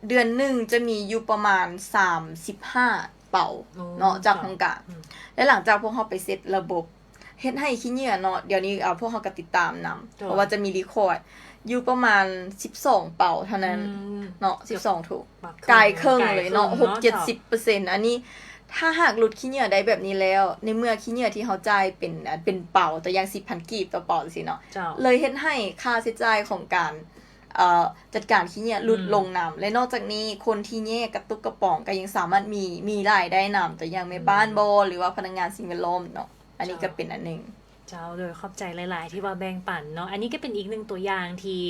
เดือนหนึงจะมีอยู่ประมาณ35เป่าเนาะจากโครงการและหลังจากพวกเขาไปเซตระบบเฮ็ดให้ขี้เหงื่อเนาะเดี๋ยวนี้พวกเขาก็ติดตามนำเพราะว่าจะมีรีคอร์ดอยู่ประมาณ12เป่าเท่านั้นเนาะ12ถูกกายครึ่งเลยเนาะ 6-70% อันนี้ถ้าหากลดขี้เหงื่อได้แบบนี้แล้วในเมื่อขี้เหงื่อที่เฮาจ่ายเป็นเป่าตัวอย่าง 10,000 กีบต่อเป่าจังซี่เนาะเลยเฮ็ดให้ค่าใช้จ่ายของการจัดการขี้เหงื่อลดลงนำและนอกจากนี้คนที่แยกกระตุกกระป๋องก็ยังสามารถมีรายได้นำตัวอย่างแม่บ้านบ่หรือว่าพนักงานสิ่งแวดล้อมเนาะอันนี้ก็เป็นอันนึงเจ้าโดยขอบใจหลายๆที่ว่าแบ่งปันเนาะอันนี้ก็เป็นอีกหนึ่งตัวอย่างที่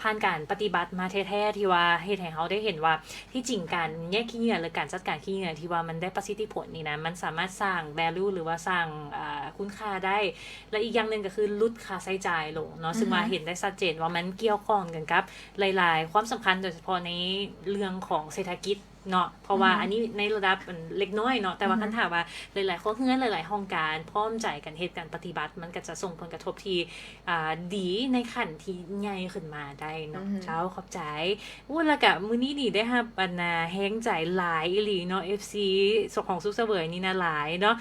ผ่านการปฏิบัติมาแท้ๆที่ว่าเฮ็ดให้เฮาได้เห็นว่าที่จริงการแยกขี้เหงื่อหรือการจัดการขี้เหงื่อที่ว่ามันได้ประสิทธิผลนี่นะมันสามารถสร้าง value หรือว่าสร้างคุณค่าได้และอีกอย่างนึงก็คือลดค่าใช้จ่ายลงเนาะซึ่งว่าเห็นได้ชัดเจนว่ามันเกี่ยวข้องกันกับหลายๆความสำคัญโดยเฉพาะในเรื่องของเศรษฐกิจเนาะเพราะว่าอันนี้ในระดับเล็กน้อยเนาะแต่ว่าคันถามว่าหลายๆครอบครัวหลายๆห้องการพร้อมใจกันเฮ็ดการปฏิบัติมันก็จะส่งผลกระทบที่ดีในขั้นที่ใหญ่ขึ้นมาได้เนาะเจ้าขอบใจแล้วก็มื้อนี้นี่ได้รับแฮงใจหลายอีหลีเนาะ FC ของสุขเสวยนี่นะหลายเนาะ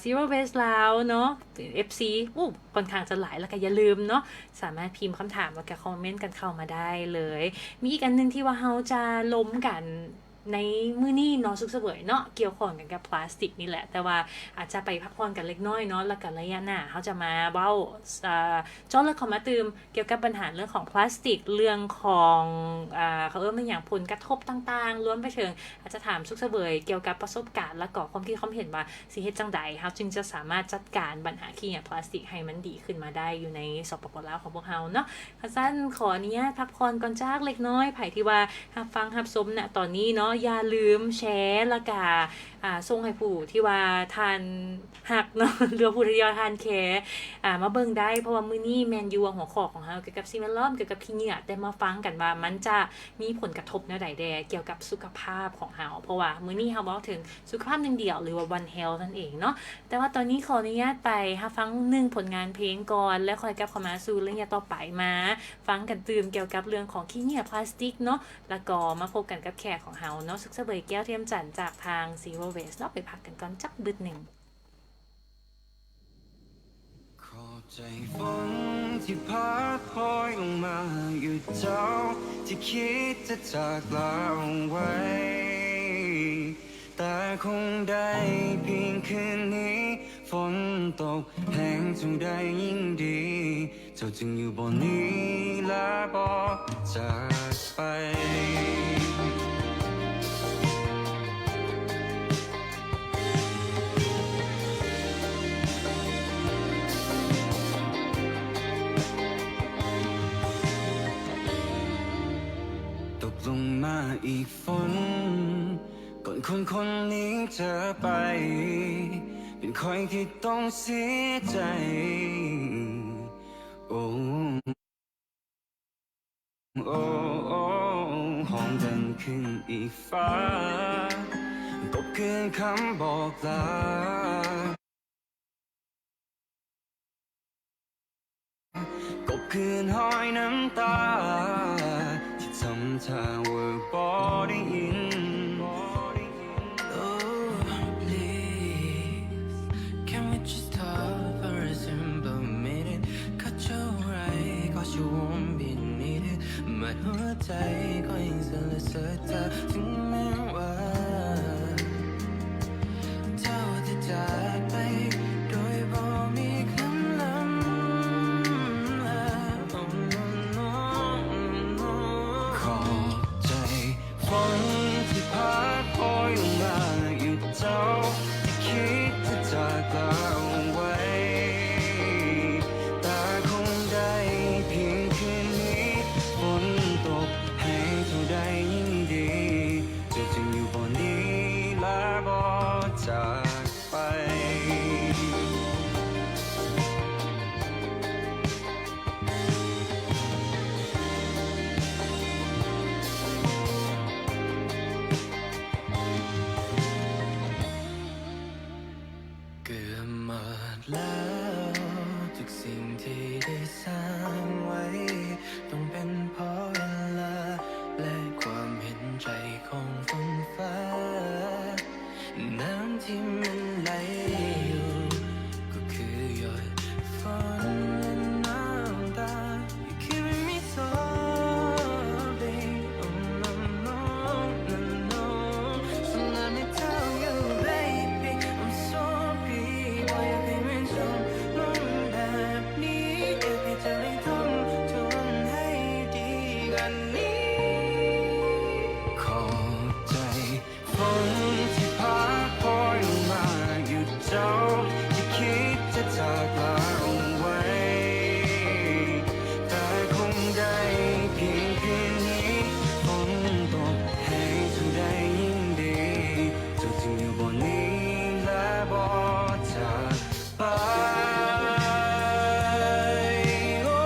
Zero Waste ลาวเนาะ FC ค่อนข้างจะหลายแล้วก็อย่าลืมเนาะสามารถพิมพ์คำถามแล้วก็คอมเมนต์กันเข้ามาได้เลยมีอีกอันนึงที่ว่าเฮาจะล้มกันในมื้อนี้เนาะสุขเสวยเนาะเกี่ยวข้องกันกับพลาสติกนี่แหละแต่ว่าอาจจะไปพักผ่อนกันเล็กน้อยเนาะแล้วก็ระยะหน้าเขาจะมาเว้าเจาะลึกเข้ามาตื่มเกี่ยวกับปัญหาเรื่องของพลาสติกเรื่องของเขามันอย่างผลกระทบต่างๆรวมไปถึงอาจจะถามสุขเสวยเกี่ยวกับประสบการณ์และก็ความคิดความเห็นว่าสิเฮ็ดจังใดเฮาจึงจะสามารถจัดการปัญหาขี้เหงื่อพลาสติกให้มันดีขึ้นมาได้อยู่ในสปปลาวของพวกเฮาเนาะสั้นขออนุญาตพักผ่อนก่อนจักเล็กน้อยไผที่ว่ารับฟังรับชมณตอนนี้เนาะอย่าลืมแชร์แล้วก็ส่งให้ผู้ที่ว่าทานหักเนาะหรือผู้ที่ทานแคร์มาเบิ่งได้เพราะว่ามื้อนี้แม่นอยู่หัวข้อของเฮาเกี่ยวกับสิ่งแวดล้อมเกี่ยวกับขี้เหงื่อแต่มาฟังกันว่ามันจะมีผลกระทบแนวใดแดเกี่ยวกับสุขภาพของเฮาเพราะว่ามื้อนี้เฮาบอกถึงสุขภาพหนึ่งเดียวหรือว่า One Health นั่นเองเนาะแต่ว่าตอนนี้ขออนุญาตไปรับฟัง1ผลงานเพลงก่อนแล้วค่อยกลับเข้ามาสู่เรื่องต่อไปมาฟังกันตื่มเกี่ยวกับเรื่องของขี้เหงื่อพลาสติกเนาะแล้วก็มาพบกันกับแขกของเฮาเนาะสุขเสวยแก้วเทียมจันทร์จากทาง Zero Waste เนาะไปพักกันก่อนจักบึดหนึ่งขอบใจฝนที่พัดพอยลงมาหยุดเจ้าที่คิดจะจากลาไว้แต่คงได้เพียงคืนนี้ฝนตกแห้งจงได้ยิ่งดีเจ้าจึงอยู่บนนี้และบอกจากไป คนคนนี้เจอไปเป็นคอยที่ต้องเสียใจโอ้โอ้โอ้ห้องดังขึ้นอีกฟ้ากบคืนคำบอกลากบคืนห้อยน้ำตาที่ทำท่าว่าบ่ได้ยิน Oh, please, can we just talk for a simple minute? Cut your right, cause you won't be needed. มัดหัวใจก็ยังสละเสดเธอถึงแม้ว่าเจ้าจะจากไปโดยบ่มีคำลำลา Oh, no, no, no. ขอบใจฝนที่พัดโปรยลงมาหยุดเจ้าที่คิดจะจากลาไว้แต่คงได้เพียงคืนนี้ฝนตกให้เท่าใดยิ่งดีเจ้าจึงอยู่บนนี้และบ่จากไป เกือบหมดแล้วทุกสิ่งที่ได้สร้างไว้ ต้องเป็นเพราะเวลาและความเห็นใจของฝนฟ้า น้ำที่มันไหลอยู่ก็คือหยดฝนและน้ำตา You killing me softly Oh no no no no So let me tell you baby I'm sorry ว่าอยากให้มันจบลงแบบนี้อยากให้เธอได้ทนให้ดีกันนี้ ขอบใจฝนที่พัดโปรยลงมาหยุดเจ้าที่คิดจะจากลาไว้แต่คงได้เพียงคืนนี้ฝนตกให้เท่าใดยิ่งดีเจ้าจึงอยู่บนนี้และบ่จากไปโอ้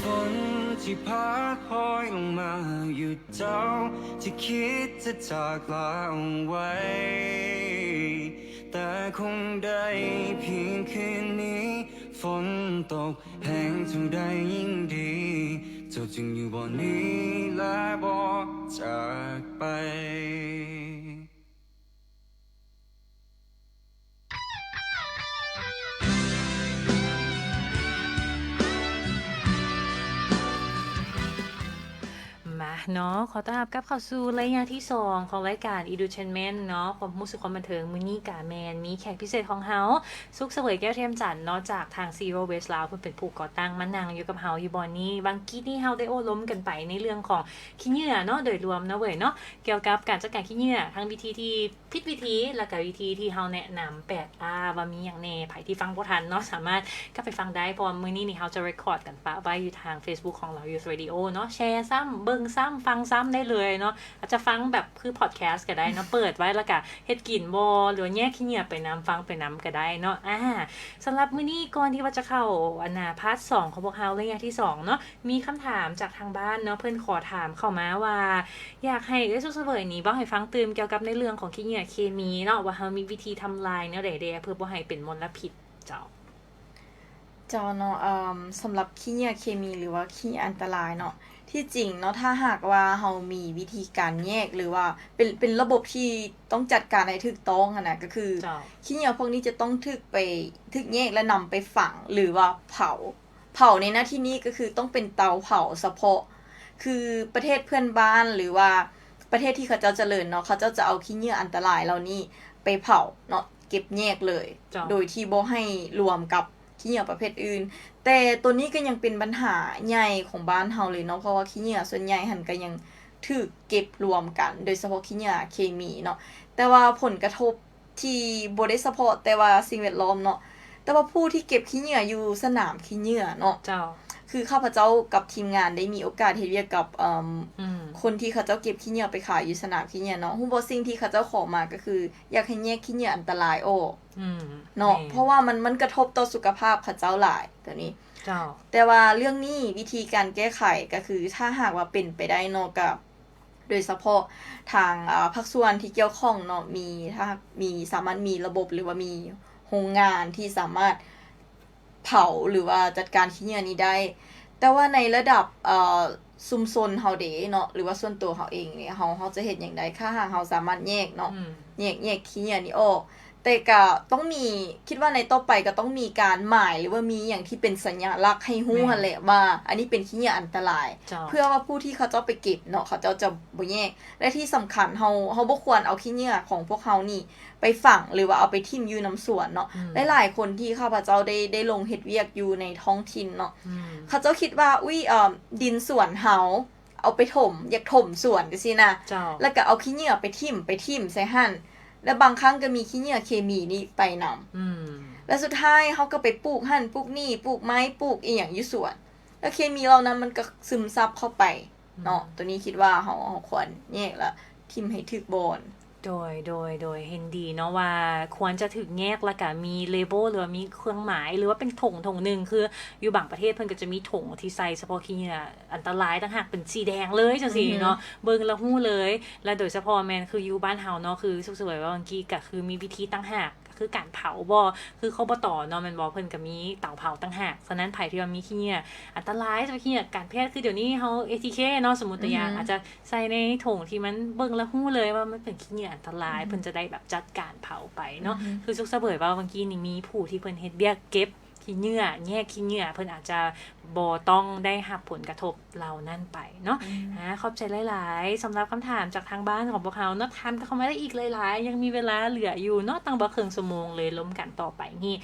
โอ้ ที่พัดโปรยลงมาหยุดเจ้าที่คิดจะจากลาไว้ แต่คงได้เพียงคืนนี้ฝนตกแห้งเท่าใดยิ่งดี เจ้าจึงอยู่บนนี้และบ่จากไป มาเนาะขอต้อนรับกลับเข้าสู่รายการที่2ของรายการ Edutainment เนาะความรู้สึกความบันเทิงมื้อนี้กาแมนมีแขกพิเศษของเฮาสุขเสวยแก้วเทียมจันทร์เนาะจากทาง Zero Waste ลาวเพิ่นเป็นผู้ก่อตั้งมานั่งอยู่กับเฮาอยู่บ่อนี้บางกี้นี่เฮาได้โอ้ล้มกันไปในเรื่องของขี้เหงื่อเนาะโดยรวมเนาะเว้ยเนาะเกี่ยวกับการจัดการขี้เหงื่อทั้งวิธีที่ผิดวิธีแล้วก็วิธีที่เฮาแนะนำ8R ว่ามีหยังแน่ไผที่ฟังบ่ทันเนาะสามารถกลับไปฟังได้เพราะว่ามื้อนี้นี่เฮาจะ record กันปะไว้อยู่ทาง Facebook ของเรา Youth Radio เนาะแชร์ซ้ำเบิ่งซ้ำฟังซ้ำได้เลยเนาะอาจจะฟังแบบคือพอดแคสต์ก็ได้เนาะเปิดไว้แล้วก็เฮ็ดกินบ่หรือว่าแยกขี้เหงื่อไปนํฟังไปนํก็ได้เนาะสำหรับมื้อนี้ก่อนที่ว่าจะเข้าพาร์ท2ของพวกเฮาเรื่องที่2เนาะมีคำถามจากทางบ้านเนาะเพิ่นขอถามเข้ามาว่าอยากให้สุขเสวยนี้บ่ให้ฟังเติมเกี่ยวกับในเรื่องของขี้เหงื่อเคมีเนาะว่าเฮามีวิธีทำลายแนวใดๆเพื่อบ่ให้เป็นมลพิษเจ้าเนาะสำหรับขี้เหงื่อเคมีหรือว่าขี้อันตรายเนาะที่จริงเนาะถ้าหากว่าเฮามีวิธีการแยกหรือว่าเป็นระบบที่ต้องจัดการให้ถูกต้องนะก็คือขี้เหงื่อพวกนี้จะต้องถูกแยกและนำไปฝังหรือว่าเผาในหน้าที่นี้ก็คือต้องเป็นเตาเผาเฉพาะคือประเทศเพื่อนบ้านหรือว่าประเทศที่เขาเจ้าเจริญเนาะเขาเจ้าจะเอาขี้เหงื่ออันตรายเหล่านี้ไปเผาเนาะเก็บแยกเลยโดยที่บ่ให้รวมกับขี้เหงื่อประเภทอื่น แต่ตัวนี้ก็ยังเป็นปัญหาใหญ่ของบ้านเฮาเลยเนาะเพราะว่าขี้เหงื่อส่วนใหญ่หันก็ยังถูกเก็บรวมกันโดยเฉพาะขี้เหงื่อเคมีเนาะแต่ว่าผลกระทบที่บ่ได้เฉพาะแต่ว่าสิ่งแวดล้อมเนาะแต่ว่าผู้ที่เก็บขี้เหงื่ออยู่สนามขี้เหงื่อเนาะ เจ้า คือข้าพเจ้ากับทีมงานได้มีโอกาสเฮ็ดเวียกกับม คนที่เขาเจ้าเก็บขี้เหงื่อไปขายอยู่สนามขี้เหงื่อเนาะฮู้บ่สิ่งที่เขาเจ้าขอมาก็คืออยากให้แยกขี้เหงื่ออันตรายออก อืม เนาะเพราะว่ามันกระทบต่อสุขภาพเขาเจ้าหลายตัวนี้ เจ้า แต่ว่าเรื่องนี้วิธีการแก้ไขก็คือถ้าหากว่าเป็นไปได้เนาะกับโดยเฉพาะทางภาคส่วนที่เกี่ยวข้องเนาะถ้ามีสามารถมีระบบหรือว่ามีโรงงานที่สามารถเผาหรือว่าจัดการขี้เหงื่อนี้ได้ แต่ว่าในระดับชุมชนเฮาเด้เนาะหรือว่าส่วนตัวเฮาเองเนี่ยเฮาจะเฮ็ดหยังไดถ้าหากเฮาสามารถแยกเนาะ อืม แยกขี้เหงื่อนี้ออกแต่ก็ต้องมีคิดว่าในต่อไปก็ต้องมีการหมายหรือว่ามีอย่างที่เป็นสัญลักษณ์ให้ฮู้หั่นแหละว่าอันนี้เป็นขี้เหงื่ออันตราย เจ้า เพื่อว่าผู้ที่เขาเจ้าไปเก็บเนาะเขาเจ้าจะบ่แยกและที่สำคัญเฮาบ่ควรเอาขี้เหงื่อของพวกเฮานี่ไปฝังหรือว่าเอาไปทิ่มอยู่น้ำสวนเนาะ อืม หลายๆคนที่ข้าพเจ้าได้ลงเฮ็ดเวียกอยู่ในท้องถิ่นเนาะ อืม เขาเจ้าคิดว่าอุ้ยดินสวนเฮาเอาไปถมอยากถมสวนจังซี่นะ เจ้า แล้วก็เอาขี้เหงื่อไปทิ่มใส่หั่นแล้วบางครั้งก็มีขี้เหงื่อเคมีนี่ไปนำ อืม แล้วสุดท้ายเขาก็ไปปลูกหั่นปลูกนี่ปลูกไม้ปลูกอีหยังอยู่สวน แล้วเคมีเหล่านั้นมันก็ซึมซับเข้าไปเนาะตัวนี้คิดว่าเขาควรแยกละทิ่มให้ถึกบอน โดยเห็นดีเนาะว่าควรจะถึงแยกแล้วก็มีเลเบลหรือว่ามีเครื่องหมายหรือว่าเป็นถงหนึ่งคืออยู่บางประเทศเพิ่นก็จะมีถงที่ใส่เฉพาะขี้เหงื่ออันตรายต่างหากเป็นสีแดงเลยจังซี่เนาะเบิ่งแล้วฮู้เลย และโดยเฉพาะแม่นคืออยู่บ้านเฮาเนาะคือสุขสวยว่าบางทีก็คือมีวิธีต่างหากก็คือการเผาบ่คือเขาบ่ต่อเนาะแม่นบ่เพิ่นก็มีเตาเผาต่างหากฉะนั้นไผที่ว่ามีขี้เหงื่ออันตรายจะไปขี้เหงื่อการแพทย์คือเดี๋ยวนี้เฮา ATK เนาะสมมุติตัวอย่างอาจจะใส่ในถุงที่มันเบิ่งแล้วฮู้เลยว่ามันเป็นขี้เหงื่ออันตรายเพิ่นจะได้แบบจัดการเผาไปเนาะคือสุขเสบยว่าบางทีนี่มีผู้ที่เพิ่นเฮ็ดเวียกเก็บขี้เหงื่อแยกขี้เหงื่อเพิ่นอาจจะบ่ต้องได้รับผลกระทบเหล่านั้นไปเนาะขอบใจหลายๆสำหรับคำถามจากทางบ้านของพวกเราเนาะถามเข้ามาได้อีกหลายๆยังมีเวลาเหลืออยู่เนาะตั้งบ่ครึ่งชั่วโมงเลยล้มกันต่อไปนี่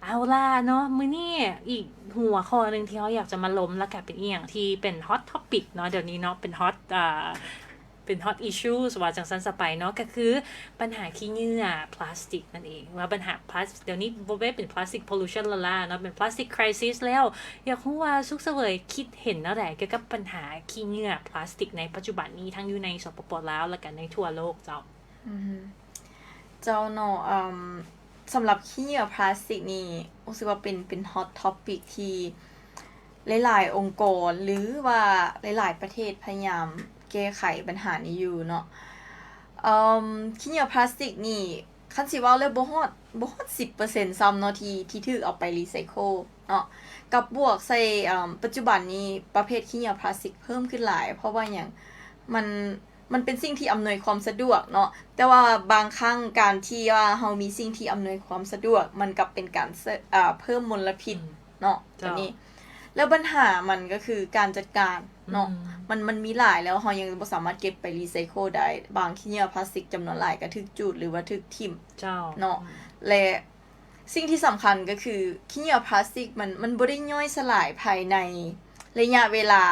เอาล่ะเนาะมื้อนี้อีกหัวข้อนึงที่เราอยากจะมาล้มแล้วก็เป็นอีหยังที่เป็นฮอตท็อปิกเนาะเดี๋ยวนี้เนาะเป็นฮอตเป็น hot issues ว่าจังซันสไปเนาะก็คือปัญหาขี้เหงื่อพลาสติกนั่นเองว่าปัญหาพลาสติกเดี๋ยวนี้บ่ได้เป็นพลาสติก pollution ละล่ะเนาะเป็นพลาสติก crisis แล้วอยากรู้ว่าสุขเสวยคิดเห็นแนวใดเกี่ยวกับปัญหาขี้เหงื่อพลาสติกในปัจจุบันนี้ทั้งอยู่ในสปป.ลาวและก็ในทั่วโลกเจ้าเจ้าเนาะสำหรับขี้เหงื่อพลาสติกนี่รู้สึกว่าเป็นฮอตท็อปิกที่หลายๆองค์กรหรือว่าหลายๆประเทศพยายามแก้ไขปัญหานี้อยู่เนาะขี้เหงื่อพลาสติกนี่คันสิเว้าเลยบ่ฮอด10%ซ้ำเนาะที่ถูกเอาไปรีไซเคิลเนาะกับบวกใส่ปัจจุบันนี้ประเภทขี้เหงื่อพลาสติกเพิ่มขึ้นหลายเพราะว่าหยังมันเป็นสิ่งที่อำนวยความสะดวกเนาะแต่ว่าบางครั้งการที่ว่าเฮามีสิ่งที่อำนวยความสะดวกมันกลับเป็นการเพิ่มมลพิษเนาะตัวนี้แล้วปัญหามันก็คือการจัดการเนาะมันมีหลายแล้วเฮายังบ่สามารถเก็บไปรีไซเคิลได้บางขี้เหงื่อพลาสติกจำนวนหลายก็ถูกจูดหรือว่าถูกทิ่มเจ้าเนาะและสิ่งที่สำคัญก็คือขี้เหงื่อพลาสติกมันบ่ได้ย่อยสลายภายในระยะเวลา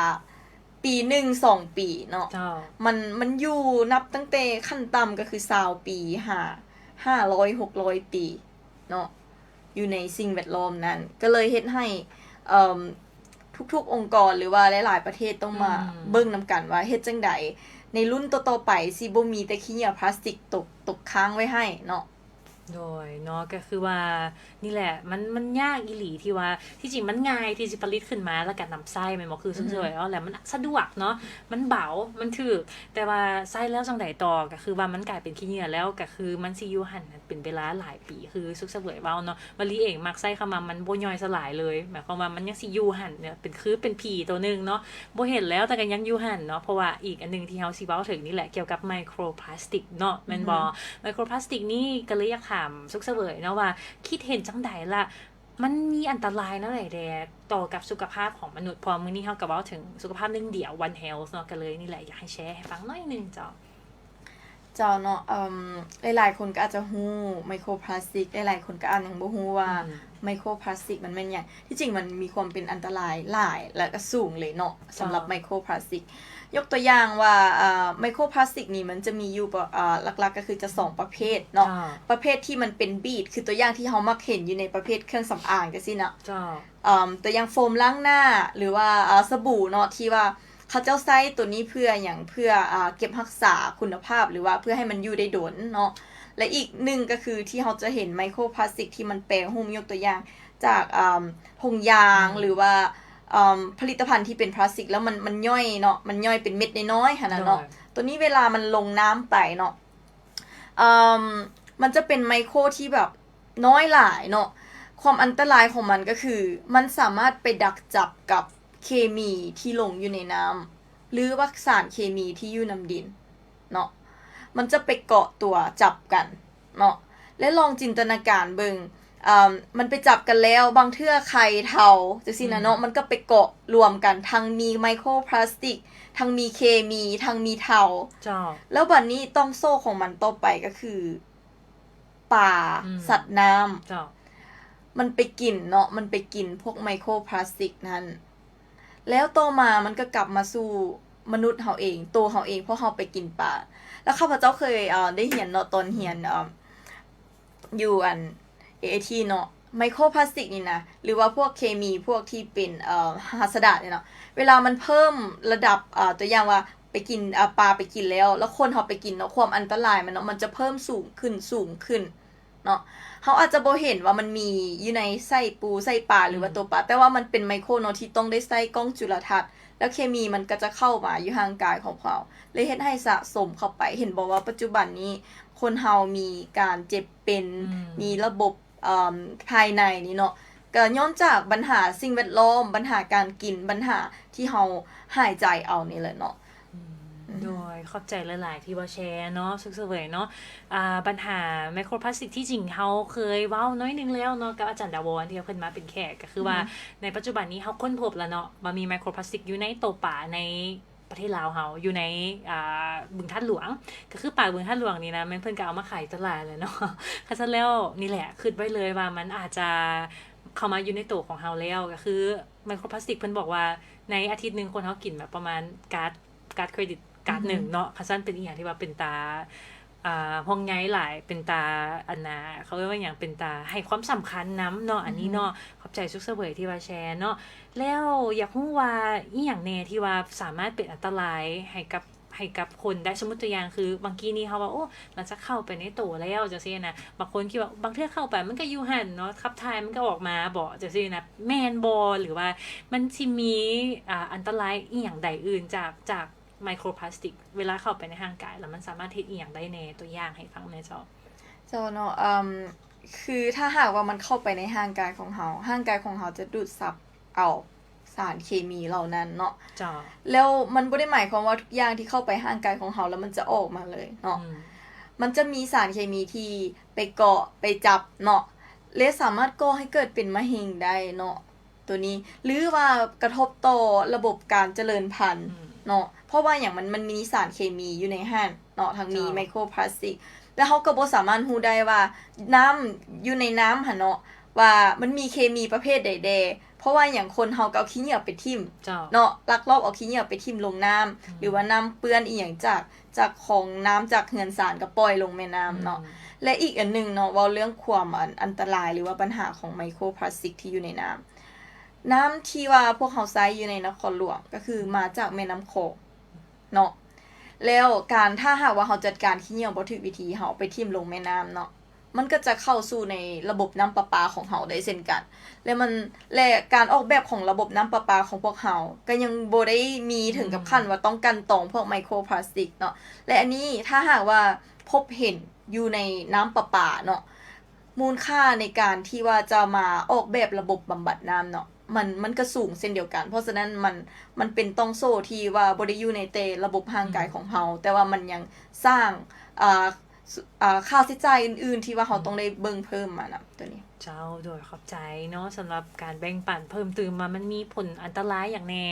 ปี1 2ปีเนาะมันอยู่นับตั้งแต่ขั้นต่ำก็คือ20ปี500 600ปีเนาะอยู่ในสิ่งแวดล้อมนั้นก็เลยเฮ็ดให้ทุกๆองค์กรหรือว่าหลายๆประเทศต้องมาเบิ่งนำกันว่าเฮ็ดจังไดในรุ่นต่อๆไปสิบ่มีแต่ขี้เหงื่อพลาสติกตกค้างไว้ให้เนาะโดยเนาะก็คือว่านี่แหละมันยากอีหลีที่ว่าที่จริงมันง่ายที่จะผลิตขึ้นมาแล้วก็นำไส้มันบ่คือสวยๆแล้วมันสะดวกเนาะมันเบามันถูกแต่ว่าไส้แล้วจังได๋ต่อก็คือว่ามันกลายเป็นขี้เหงื่อแล้วก็คือมันสิอยู่หั่นเป็นเวลาหลายปีคือสุขเสวยเว้าเนาะวลีเองมักไส้เข้ามามันบ่ย่อยสลายเลยหมายความว่ามันยังสิอยู่หั่นเนี่ยเป็นผีตัวนึงเนาะบ่เห็นแล้วแต่ก็ยังอยู่หั่นเนาะเพราะว่าอีกอันนึงที่เฮาสิเว้าถึงนี่แหละเกี่ยวกับไมโครพลาสติกเนาะแม่นบ่ไมโครพลาสติกนี่ก็เลยอยากถามสุขเสวยเนาะว่าคิดเห็นจังใดล่ะมันมีอันตรายเนาะไหนแดต่อกับสุขภาพของมนุษย์พอมื้อนี้เฮาก็เว้าถึงสุขภาพนึงเดียว One Health เนาะก็เลยนี่แหละอยากให้แชร์ให้ฟังหน่อยนึงจ้ะ เจ้าเนาะหลายๆคนก็อาจจะฮู้ไมโครพลาสติกหลายๆคนก็อาจยังบ่ฮู้ว่าไมโครพลาสติกมันเป็นหยังที่จริงมันมีความเป็นอันตรายหลายและก็สูงเลยเนาะสำหรับไมโครพลาสติกยกตัวอย่างว่าไมโครพลาสติกนี่มันจะมีอยู่หลักๆก็คือจะ2ประเภทเนาะประเภทที่มันเป็นบีดคือตัวอย่างที่เฮามักเห็นอยู่ในประเภทเครื่องสำอางจังซี่นะตัวอย่างโฟมล้างหน้าหรือว่าสบู่เนาะที่ว่าเขาเจ้าใช้ตัวนี้เพื่ออย่างเพื่อเก็บรักษาคุณภาพหรือว่าเพื่อให้มันอยู่ได้โดนเนาะและอีกหนึ่งก็คือที่เราจะเห็นไมโครพลาสติกที่มันแปรรูปยกตัวอย่างจากถุงยางหรือว่าผลิตภัณฑ์ที่เป็นพลาสติกแล้วมันย่อยเนาะมันย่อยเป็นเม็ดน้อยๆหั่นน่ะเนาะตัวนี้เวลามันลงน้ำไปเนาะมันจะเป็นไมโครที่แบบน้อยหลายเนาะความอันตรายของมันก็คือมันสามารถไปดักจับกับเคมีที่ลงอยู่ในน้ำหรือว่าสารเคมีที่อยู่น้ำดินเนาะมันจะไปเกาะตัวจับกันเนาะและลองจินตนาการเบิ่งมันไปจับกันแล้วบางเทื่อไข่เทาจังซี่นะเนาะมันก็ไปเกาะรวมกันทั้งมีไมโครพลาสติกทั้งมีเคมีทั้งมีเทาแล้วบัดนี้ต้องโซ่ของมันต่อไปก็คือปลาสัตว์น้ำมันไปกินเนาะมันไปกินพวกไมโครพลาสติกนั้นแล้วต่อมามันก็กลับมาสู่มนุษย์เฮาเองตัวเฮาเองเพราะเฮาไปกินปลาแล้วข้าพเจ้าเคยได้เรียนเนาะตอนเรียนอยู่AIT เนาะไมโครพลาสติกนี่นะหรือว่าพวกเคมีพวกที่เป็นหัสดาเนี่ยเนาะเวลามันเพิ่มระดับตัวอย่างว่าไปกินปลาไปกินแล้วคนเฮาไปกินเนาะความอันตรายมันเนาะมันจะเพิ่มสูงขึ้นเนาะเฮาอาจจะบ่เห็นว่ามันมีอยู่ในไส้ปูไส้ปลาหรือว่าตัวปลาแต่ว่ามันเป็นไมโครเนาะที่ต้องได้ใส่กล้องจุลทรรศน์แล้วเคมีมันก็จะเข้ามาอยู่ห่างกายของเราเลยเฮ็ดให้สะสมเข้าไปเห็นบอกว่าปัจจุบันนี้คนเฮามีการเจ็บเป็นมีระบบภายในนี่เนาะก็ย้อนจากปัญหาสิ่งแวดล้อมปัญหาการกินปัญหาที่เฮาหายใจเอานี่แหละเนาะโดยขอบใจหลายๆที่ว่าแชร์เนาะสุขเสวยเนาะปัญหาไมโครพลาสติกที่จริงเฮาเคยเว้าน้อยนึงแล้วเนาะกับอาจารย์ดาวรที่เพิ่นมาเป็นแขกก็คือว่าในปัจจุบันนี้เฮาค้นพบแล้วเนาะว่ามีไมโครพลาสติกอยู่ในโตป่าในประเทศลาวเฮาอยู่ในบึงท่าหลวงก็คือป่าบึงท่าหลวงนี่นะแม่นเพิ่นก็เอามาขายตลาดเลยเนาะคันซั่นแล้วนี่แหละคิดไว้เลยว่ามันอาจจะเข้ามาอยู่ในโตของเฮาแล้วก็คือไมโครพลาสติกเพิ่นบอกว่าในอาทิตย์นึงคนเฮากินแบบประมาณการ์ดเครดิตการ์ดหนึ่งเนาะคันซั่นเป็นอีหยังที่ว่าเป็นตาห่วงใยหลายเป็นตาอันน่ะเขาเรียกว่าหยังเป็นตาให้ความสำคัญนำเนาะอันนี้เนาะขอบใจสุขเสวยที่ว่าแชร์เนาะแล้วอยากรู้ว่าอีหยังแน่ที่ว่าสามารถเป็นอันตรายให้กับคนได้สมมุติตัวอย่างคือบางกี้นี่เฮาว่าโอ้หลังจากเข้าไปในโตแล้วจังซี่นะบางคนคิดว่าบางเทื่อเข้าไปมันก็อยู่หั่นเนาะขับถ่ายมันก็ออกมาบ่จังซี่นะแม่นบ่หรือว่ามันสิมีอันตรายอีหยังใดอื่นจากไมโครพลาสติกเวลาเข้าไปในร่างกายแล้วมันสามารถเฮ็ดอีหยังได้แน่ตัวอย่างให้ฟังแน่เจ้าเนาะคือถ้าหากว่ามันเข้าไปในร่างกายของเฮาร่างกายของเฮาจะดูดซับเอาสารเคมีเหล่านั้นเนาะจ้ะแล้วมันบ่ได้หมายความว่าทุกอย่างที่เข้าไปร่างกายของเฮาแล้วมันจะออกมาเลยเนาะมันจะมีสารเคมีที่ไปเกาะไปจับเนาะและสามารถก่อให้เกิดเป็นมะเร็งได้เนาะตัวนี้หรือว่ากระทบต่อระบบการเจริญพันธุ์เนาะเพราะว่าอย่างมันมีสารเคมีอยู่ในหั้นเนาะทั้งมีไมโครพลาสติกแล้วเฮาก็บ่สามารถรู้ได้ว่าน้ำอยู่ในน้ำหั่นเนาะว่ามันมีเคมีประเภทใดๆเพราะว่าอย่างคนเฮาก็เอาขี้เหงื่อไปทิ่มเนาะลักลอบเอาขี้เหงื่อไปทิ่มลงน้ำหรือว่าน้ำเปื้อนอีหยังจากของน้ำจากเฮือนสารก็ปล่อยลงแม่น้ำเนาะและอีกอันนึงเนาะเว้าเรื่องความอันตรายหรือว่าปัญหาของไมโครพลาสติกที่อยู่ในน้ำที่ว่าพวกเฮาใช้อยู่ในนครหลวงก็คือมาจากแม่น้ำโขงเนาะแล้วการถ้าหากว่าเฮาจัดการขี้เหงื่อบ่ถูกวิธีเฮาไปทิ่มลงแม่น้ำเนาะมันก็จะเข้าสู่ในระบบน้ำประปาของเฮาได้เช่นกันและการออกแบบของระบบน้ำประปาของพวกเฮาก็ยังบ่ได้มีถึงกับขั้นว่าต้องกันตองพวกไมโครพลาสติกเนาะและอันนี้ถ้าหากว่าพบเห็นอยู่ในน้ำประปาเนาะมูลค่าในการที่ว่าจะมาออกแบบระบบบำบัดน้ำเนาะมันก็สูงเช่นเดียวกันเพราะฉะนั้นมันเป็นต้องโซ่ที่ว่าบ่ได้อยู่ในแต่ระบบร่างกายของเฮาแต่ว่ามันยังสร้างค่าใช้จ่ายอื่นๆที่ว่าเฮาต้องได้เบิ่งเพิ่มมานะตัวนี้เจ้าโดยขอบใจเนาะสำหรับการแบ่งปันเพิ่มเติมมามันมีผลอันตรายอย่างแน่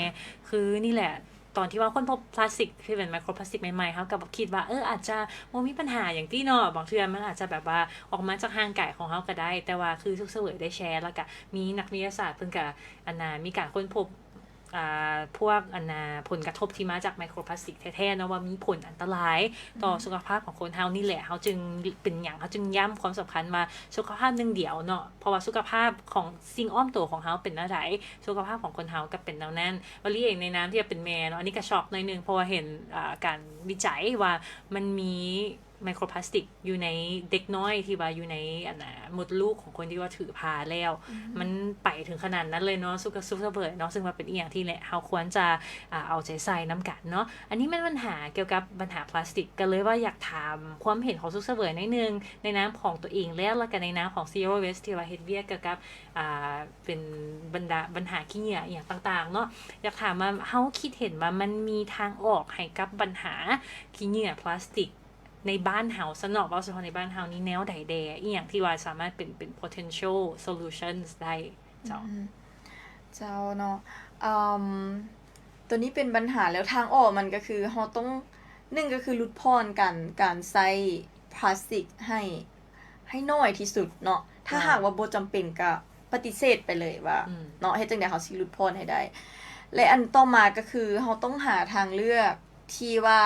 คือนี่แหละ ตอนที่ว่าค้นพบพลาสติกที่เป็นไมโครพลาสติกใหม่ๆเขาก็คิดว่าอาจจะบ่มีปัญหาอย่างที่เนาะบางเทื่อมันอาจจะแบบว่าออกมาจากห่างไกลของเฮาก็ได้แต่ว่าคือทุกเสวยได้แชร์แล้วก็มีนักวิทยาศาสตร์เพิ่นก็มีการค้นพบพวกผลกระทบที่มาจากไมโครพลาสติกแท้ๆเนาะว่ามีผลอันตรายต่อสุขภาพของคนเฮานี่แหละเฮาจึงเป็นหยังเฮาจึงย้ำความสำคัญมาสุขภาพหนึ่งเดียวเนาะเพราะว่าสุขภาพของสิ่งอ้อมตัวของเฮาเป็นแนวใดสุขภาพของคนเฮาก็เป็นแนวนั้นวลีเองในน้ำที่จะเป็นแม่เนาะอันนี้ก็ช็อกหน่อยนึงเพราะว่าเห็นการวิจัยว่ามันมีไมโครพลาสติกอยู่ในเด็กน้อยที่ว่าอยู่ในมดลูกของคนที่ว่าถือพาแล้วมันไปถึงขนาดนั้นเลยเนาะสุขเสวยเนาะซึ่งว่าเป็นอีกอย่างที่แหละเฮาควรจะเอาใจใส่น้ำกันเนาะอันนี้มันปัญหาเกี่ยวกับปัญหาพลาสติกกันเลยว่าอยากถามความเห็นของสุขเสวยนิดนึงในน้ำของตัวเองแล้วก็ในน้ำของ Zero Waste ที่ว่าเฮ็ดเวียกเกี่ยวกับเป็นบรรดาปัญหาขี้เหงื่ออย่างต่างๆเนาะอยากถามว่าเฮาคิดเห็นว่ามันมีทางออกให้กับปัญหาขี้เหงื่อพลาสติกในบ้านเฮาสนอกเฉพาะในบ้านเฮานี่แนวใดแดอีหยังที่ว่าสามารถเป็น potential solutions ได้เจ้าเนาะตัวนี้เป็นปัญหาแล้วทางออกมันก็คือเราต้อง1ก็คือลดพรการใช้พลาสติกให้น้อยที่สุดเนาะถ้าหากว่าบ่จำเป็นก็ปฏิเสธไปเลยว่าเนาะเฮ็ดจังได๋เฮาสิลดพรให้ได้และอันต่อมาก็คือเราต้องหาทางเลือกที่ว่า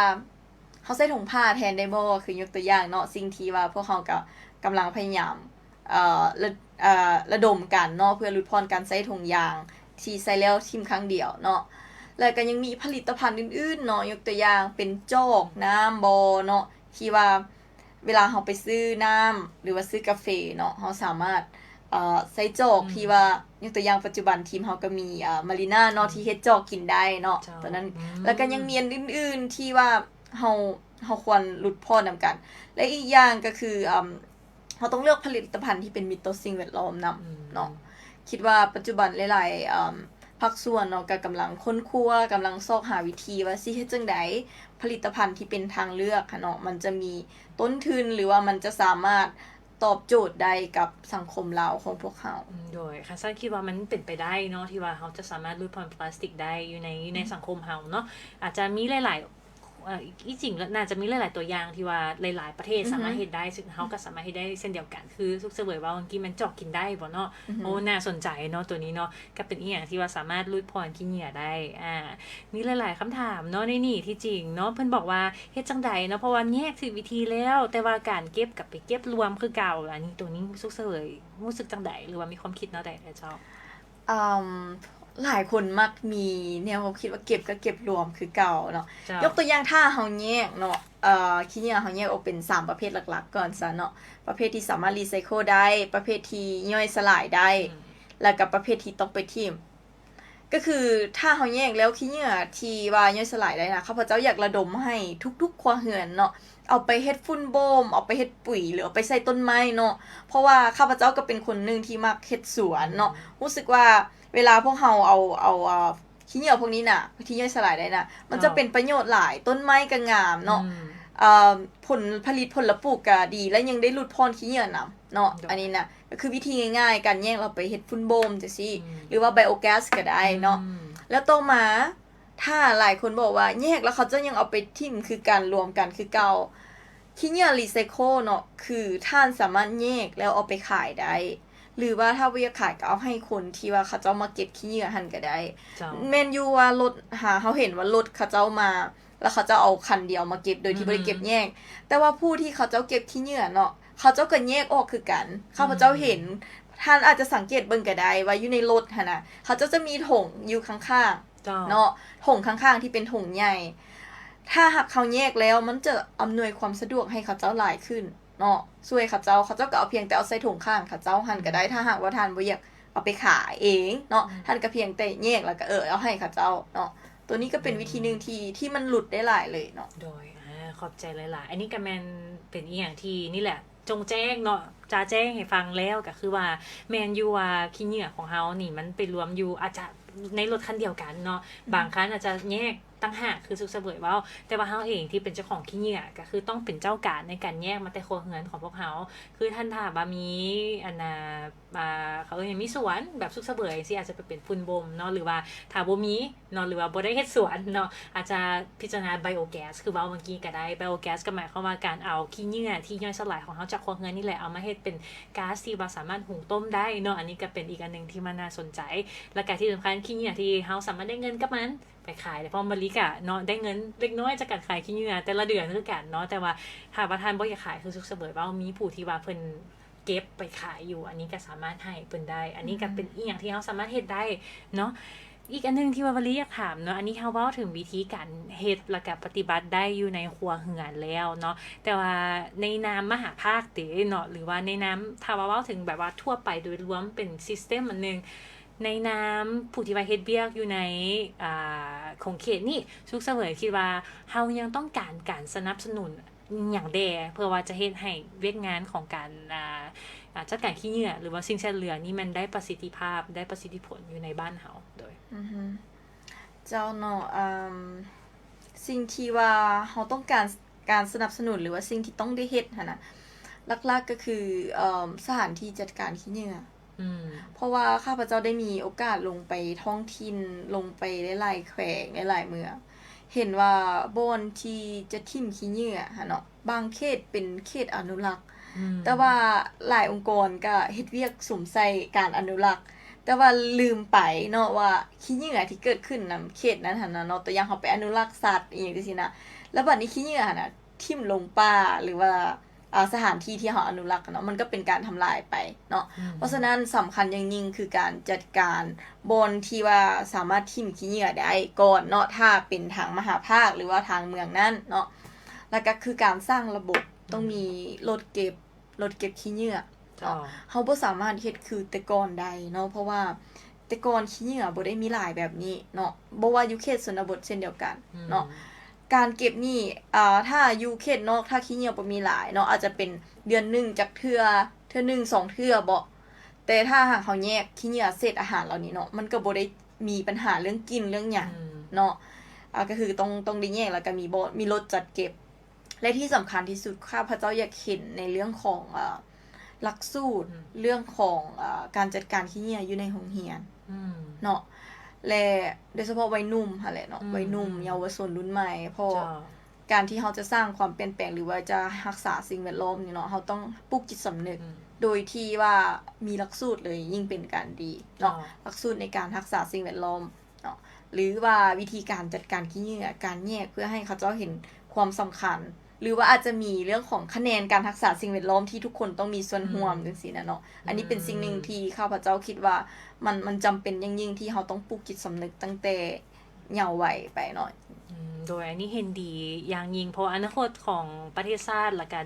เฮาใช้ถุงผ้าแทนได้บ่คือยกตัวอย่างเนาะสิ่งที่ว่าพวกเราก็กำลังพยายามระดมกันเนาะเพื่อลดพรการใช้ถุงยางที่ใช้แล้วทิ่มครั้งเดียวเนาะแล้วก็ยังมีผลิตภัณฑ์อื่นๆเนาะยกตัวอย่างเป็นจอกน้ำบ่เนาะที่ว่าเวลาเราไปซื้อน้ำหรือว่าซื้อกาแฟเนาะเราสามารถใส่จอกที่ว่ายกตัวอย่างปัจจุบันทีมเราก็มีมารีน่าเนาะที่เฮ็ดจอกกินได้เนาะตอนนั้นแล้วก็ยังมีอันอื่นๆที่ว่าเราควรลดพรนำกันและอีกอย่างก็คือเราต้องเลือกผลิตภัณฑ์ที่เป็นมิตรต่อสิ่งแวดล้อมนำเนาะคิดว่าปัจจุบันหลายๆภาคส่วนเนาะก็กำลังค้นคว้ากำลังซอกหาวิธีว่าสิเฮ็ดจังได๋ผลิตภัณฑ์ที่เป็นทางเลือกค่ะเนาะมันจะมีต้นทุนหรือว่ามันจะสามารถตอบโจทย์ได้กับสังคมเราของพวกเขาโดยค่ะซั่นคิดว่ามันเป็นไปได้เนาะที่ว่าเราจะสามารถลดพรพลาสติกได้อยู่ในสังคมเราเนาะอาจจะมีหลายๆจริงน่าจะมีหลายๆตัวอย่างที่ว่าหลายๆประเทศสามารถเฮ็ดได้ซึ่งเฮาก็สามารถเฮ็ดได้เช่นเดียวกันคือสุขเสวยว่าบางทีมันจอกกินได้บ่เนาะโอ้น่าสนใจเนาะตัวนี้เนาะก็เป็นอีหยังที่ว่าสามารถลดพรขี้เหงื่อได้มีหลายๆคำถามเนาะในนี่ที่จริงเนาะเพิ่นบอกว่าเฮ็ดจังไดเนาะเพราะว่าแยกถึงวิธีแล้วแต่ว่าการเก็บกับไปเก็บรวมคือเก่าอันนี้ตัวนี้สุขเสวยรู้สึกจังไดหรือว่ามีความคิดแนวใดเจ้าหลายคนมักมีแนวความคิดว่าเก็บก็เก็บรวมคือเก่าเนาะยกตัวอย่างถ้าเฮาแยกเนาะขี้เหงื่อเฮาแยกออกเป็น3ประเภทหลักๆก่อนซะเนาะประเภทที่สามารถรีไซเคิลได้ประเภทที่ย่อยสลายได้แล้วก็ประเภทที่ต้องไปทิ้งก็คือถ้าเฮาแยกแล้วขี้เหงื่อที่ว่าย่อยสลายได้นะข้าพเจ้าอยากระดมให้ทุกๆครัวเรือนเนาะเอาไปเฮ็ดฝุ่นโบมเอาไปเฮ็ดปุ๋ยหรือเอาไปใส่ต้นไม้เนาะเพราะว่าข้าพเจ้าก็เป็นคนนึงที่มักเฮ็ดสวนเนาะรู้สึกว่าเวลาพวกเราเอาขี้เหงื่อพวกนี้น่ะที่ย่อยสลายได้น่ะมันจะเป็นประโยชน์หลายต้นไม้ก็งามเนาะผลผลิตผลปลูกก็ดีและยังได้ลดพรขี้เหงื่อนำเนาะอันนี้น่ะก็คือวิธีง่ายๆการแยกเราไปเฮ็ดฝุ่นโบมจังซี่หรือว่าไบโอแก๊สก็ได้เนาะแล้วต่อมาถ้าหลายคนบอกว่าแยกแล้วเขาจะยังเอาไปทิ้งคือการรวมกันคือเก่าขี้เหงื่อรีไซเคิลเนาะคือท่านสามารถแยกแล้วเอาไปขายได้หรือว่าถ้าบ่อยากขายก็เอาให้คนที่ว่าเขาเจ้ามาเก็บขี้เหงื่อหั่นก็ได้แม่นอยู่ว่ารถเฮาเห็นว่ารถเขาเจ้ามาแล้วเขาจะเอาคันเดียวมาเก็บโดยที่บ่ได้เก็บแยกแต่ว่าผู้ที่เขาเจ้าเก็บขี้เหงื่อเนาะเขาเจ้าก็แยกออกคือกันข้าพเจ้าเห็นท่านอาจจะสังเกตเบิ่งก็ได้ว่าอยู่ในรถหั่นน่ะเขาเจ้าจะมีถุงอยู่ข้างๆเนาะถุงข้างๆที่เป็นถุงใหญ่ถ้าหากเขาแยกแล้วมันจะอำนวยความสะดวกให้เขาเจ้าหลายขึ้นเนาะช่วยเขาเจ้าก็เอาเพียงแต่เอาใส่ถุงข้างเขาเจ้าหั่นก็ได้ถ้าหากว่าท่านบ่อยากเอาไปขายเองเนาะท่านก็เพียงแต่แยกแล้วก็เอาให้เขาเจ้าเนาะตัวนี้ก็เป็นวิธีนึงที่มันหลุดได้หลายเลยเนาะโดยขอบใจหลายๆอันนี้ก็แม่นเป็นอีหยังที่นี่แหละจงแจ้งเนาะจะแจ้งให้ฟังแล้วก็คือว่าแม่นอยู่ว่าขี้เหงื่อของเฮานี่มันไปรวมอยู่อาจจะในรถคันเดียวกันเนาะบางครั้งอาจจะแยก ตั้งหากคือสุขเสวยเว้าแต่ว่าเฮาเองที่เป็นเจ้าของขี้เหงื่อก็คือต้องเป็นเจ้าการในการแยกมาแต่ครัวเรือนของพวกเฮาคือท่านถ้าบ่มีอันน่ะเขายังมีสวนแบบสุขเสวยสิอาจจะไปเป็นฝุ่นบ่มเนาะหรือว่าถ้าบ่มีเนาะหรือว่าบ่ได้เฮ็ดสวนเนาะอาจจะพิจารณาไบโอแก๊สคือเว้าเมื่อกี้ก็ได้ไบโอแก๊สก็หมายความว่าการเอาขี้เหงื่อที่ย่อยสลายของเฮาจากครัวเรือนนี่แหละเอามาเฮ็ดเป็นก๊าซที่ว่าสามารถหุงต้มได้เนาะอันนี้ก็เป็นอีกอันนึงที่มันน่าสนใจและก็ที่สำคัญขี้เหงื่อที่เฮาสามารถได้เงินกับมันไปขายแต่พอมาลิกะเนาะได้เงินเล็กน้อยจากการขายขี้เหงื่อแต่ละเดือนคือกันเนาะแต่ว่าถ้าประธานบ่อยากขายคือสุขเสวยว่ามีผู้ที่ว่าเพิ่นเก็บไปขายอยู่อันนี้ก็สามารถให้เพิ่นได้อันนี้ก็เป็นอีหยังที่เฮาสามารถเฮ็ดได้เนาะอีกอันนึงที่ว่าลิอยากถามเนาะอันนี้เฮาเว้าถึงวิธีการเฮ็ดและก็ปฏิบัติได้อยู่ในครัวเรือนแล้วเนาะแต่ว่าในนามมหาภาคเด้เนาะหรือว่าในนามถ้าว่าเว้าถึงแบบว่าทั่วไปโดยรวมเป็นซิสเต็มอันนึงในนามผู้ที่ว่าเฮ็ดเวียกอยู่ในของเขตนี่สุขเสวยคิดว่าเฮายังต้องการสนับสนุนหยังแดเพื่อว่าจะเฮ็ดให้เวียกงานของการจัดการขี้เหงื่อหรือว่าสิ่งแช่เหลือนี่มันได้ประสิทธิภาพได้ประสิทธิผลอยู่ในบ้านเฮาโดยเจ้าเนาะสิ่งที่ว่าเฮาต้องการสนับสนุนหรือว่าสิ่งที่ต้องได้เฮ็ดหั่นน่ะหลักๆก็คือสถานที่จัดการขี้เหงื่อเพราะว่าข้าพเจ้าได้มีโอกาสลงไปท้องถิ่นลงไปหลายๆแขวงหลายๆเมืองเห็นว่าบ่อนที่จะทิ่มขี้เหงื่อหั่นเนาะบางเขตเป็นเขตอนุรักษ์แต่ว่าหลายองค์กรก็เฮ็ดเวียกสวมใส่การอนุรักษ์แต่ว่าลืมไปเนาะว่าขี้เหงื่อที่เกิดขึ้นนำเขตนั้นหั่นน่ะเนาะตัวอย่างเฮาไปอนุรักษ์สัตว์อีหยังจังซี่นะแล้วบัดนี้ขี้เหงื่อหั่นน่ะทิ่มลงป่าหรือว่าสถานที่ที่เฮาอนุรักษ์เนาะมันก็เป็นการทำลายไปเนาะเพราะฉะนั้นสำคัญอย่างยิ่งคือการจัดการบ่อนที่ว่าสามารถทิ่มขี้เหงื่อได้ก่อนเนาะถ้าเป็นทางมหาภาคหรือว่าทางเมืองนั้นเนาะแล้วก็คือการสร้างระบบต้องมีรถเก็บขี้เหงื่อเฮาบ่สามารถเฮ็ดคือแต่ก่อนได้เนาะเพราะว่าแต่ก่อนขี้เหงื่อบ่ได้มีหลายแบบนี้เนาะบ่ว่าอยู่เขตชนบทเช่นเดียวกันเนาะการเก็บนี่ถ้าอยู่เขตนอกถ้าขี้เหงื่อบ่มีหลายเนาะอาจจะเป็นเดือนนึงจักเทื่อนึง2เทื่อบ่แต่ถ้าหากเฮาแยกขี้เหงื่อเศษอาหารเหล่านี้เนาะมันก็บ่ได้มีปัญหาเรื่องกลิ่นเรื่องหยังเนาะก็คือต้องได้แยกแล้วก็มีรถจัดเก็บและที่สำคัญที่สุดข้าพเจ้าอยากเห็นในเรื่องของหลักสูตรเรื่องของการจัดการขี้เหงื่ออยู่ในโรงเรียนเนาะและโดยเฉพาะวัยหนุ่มหั่นแหละเนาะวัยหนุ่มเยาวชนรุ่นใหม่เพราะการที่เฮาจะสร้างความเปลี่ยนแปลงหรือว่าจะรักษาสิ่งแวดล้อมนี่เนาะเฮาต้องปลูกจิตสำนึกโดยที่ว่ามีหลักสูตรเลยยิ่งเป็นการดีเนาะหลักสูตรในการรักษาสิ่งแวดล้อมเนาะหรือว่าวิธีการจัดการขี้เหงื่อการแยกเพื่อให้เขาเจ้าเห็นความสำคัญหรือว่าอาจจะมีเรื่องของคะแนนการรักษาสิ่งแวดล้อมที่ทุกคนต้องมีส่วนร่วมจังซี่นะเนาะอันนี้เป็นสิ่งหนึ่งที่ข้าพเจ้าคิดว่ามันจำเป็นอย่างยิ่งที่เฮาต้องปลูกจิตสำนึกตั้งแต่เยาว์วัยไปเนาะโดยอันนี้เห็นดีอย่างยิ่งเพราะอนาคตของประเทศชาติและการ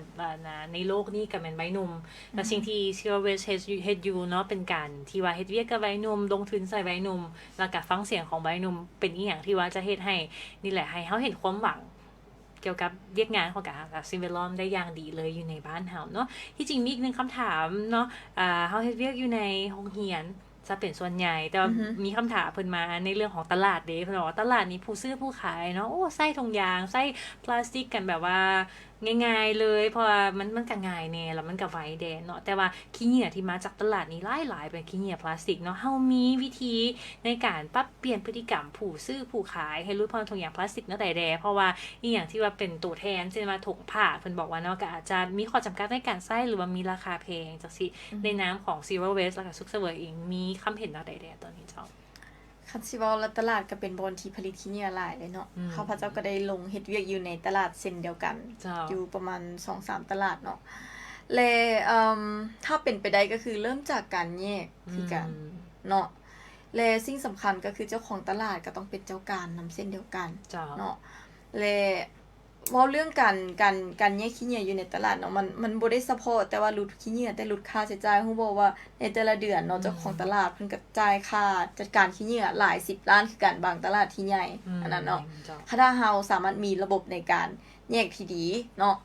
ในโลกนี้ก็แม่นวัยหนุ่มและสิ่งที่ Zero Waste เฮ็ดอยู่เนาะเป็นการที่ว่าเฮ็ดเวียกกับวัยหนุ่มลงทุนใส่วัยหนุ่มแล้วก็ฟังเสียงของวัยหนุ่มเป็นอีหยังที่ว่าจะเฮ็ดให้นี่แหละให้เฮาเห็นความหวังเกี่ยวกับเวียกงานของการรักษาสิ่งแวดล้อมได้อย่างดีเลยอยู่ในบ้านเฮาเนาะที่จริงมีอีกนึงคำถามเนาะเฮาเฮ็ดเวียกอยู่ในโรงเรียนจะเป็นส่วนใหญ่แต่ว่ามีคำถามเพิ่นมาในเรื่องของตลาดเด้เพิ่นบอกว่าตลาดนี้ผู้ซื้อผู้ขายเนาะโอ้ใส่ถุงยางใส่พลาสติกกันแบบว่าง่ายๆเลยเพราะว่ามันก็ง่ายแน่แล้วมันก็ไวแดนเนาะแต่ว่าขี้เหงื่อที่มาจากตลาดนี้หลายๆเป็นขี้เหงื่อพลาสติกเนาะเฮามีวิธีในการปรับเปลี่ยนพฤติกรรมผู้ซื้อผู้ขายให้ลดความถุงยางพลาสติกตั้งแต่แรกเพราะว่าอีหยังที่ว่าเป็นตัวแทนเช่นว่าถุงผ้าเพิ่นบอกว่าเนาะก็อาจจะมีข้อจำกัดในการใช้หรือว่ามีราคาแพงจังซี่ในนามของ Zero Waste แล้วก็สุขเสวยเองมีคำเห็นเท่าใดตอนนี้เจ้าคันสิเว้าแล้วตลาดก็เป็นบ่อนที่ผลิตขี้เหงื่อหลายเลยเนาะข้าพเจ้าก็ได้ลงเฮ็ดเวียกอยู่ในตลาดเส้นเดียวกันอยู่ประมาณ 2-3 ตลาดเนาะและถ้าเป็นไปได้ก็คือเริ่มจากการแยกคือกันเนาะและสิ่งสำคัญก็คือเจ้าของตลาดก็ต้องเป็นเจ้าการนำเส้นเดียวกันเนาะและเว้าเรื่องการแยกขี้เหงื่ออยู่ในตลาดเนาะมันบ่ได้เฉพาะแต่ว่าลดขี้เหงื่อแต่ลดค่าใช้จ่ายฮู้บ่ว่าในแต่ละเดือนเนาะเจ้าของตลาดเพิ่นก็จ่ายค่าจัดการขี้เหงื่อหลาย10ล้านคือกันบางตลาดที่ใหญ่อันนั้นเนาะถ้าเฮาสามารถมีระบบในการแยกที่ดีเนาะ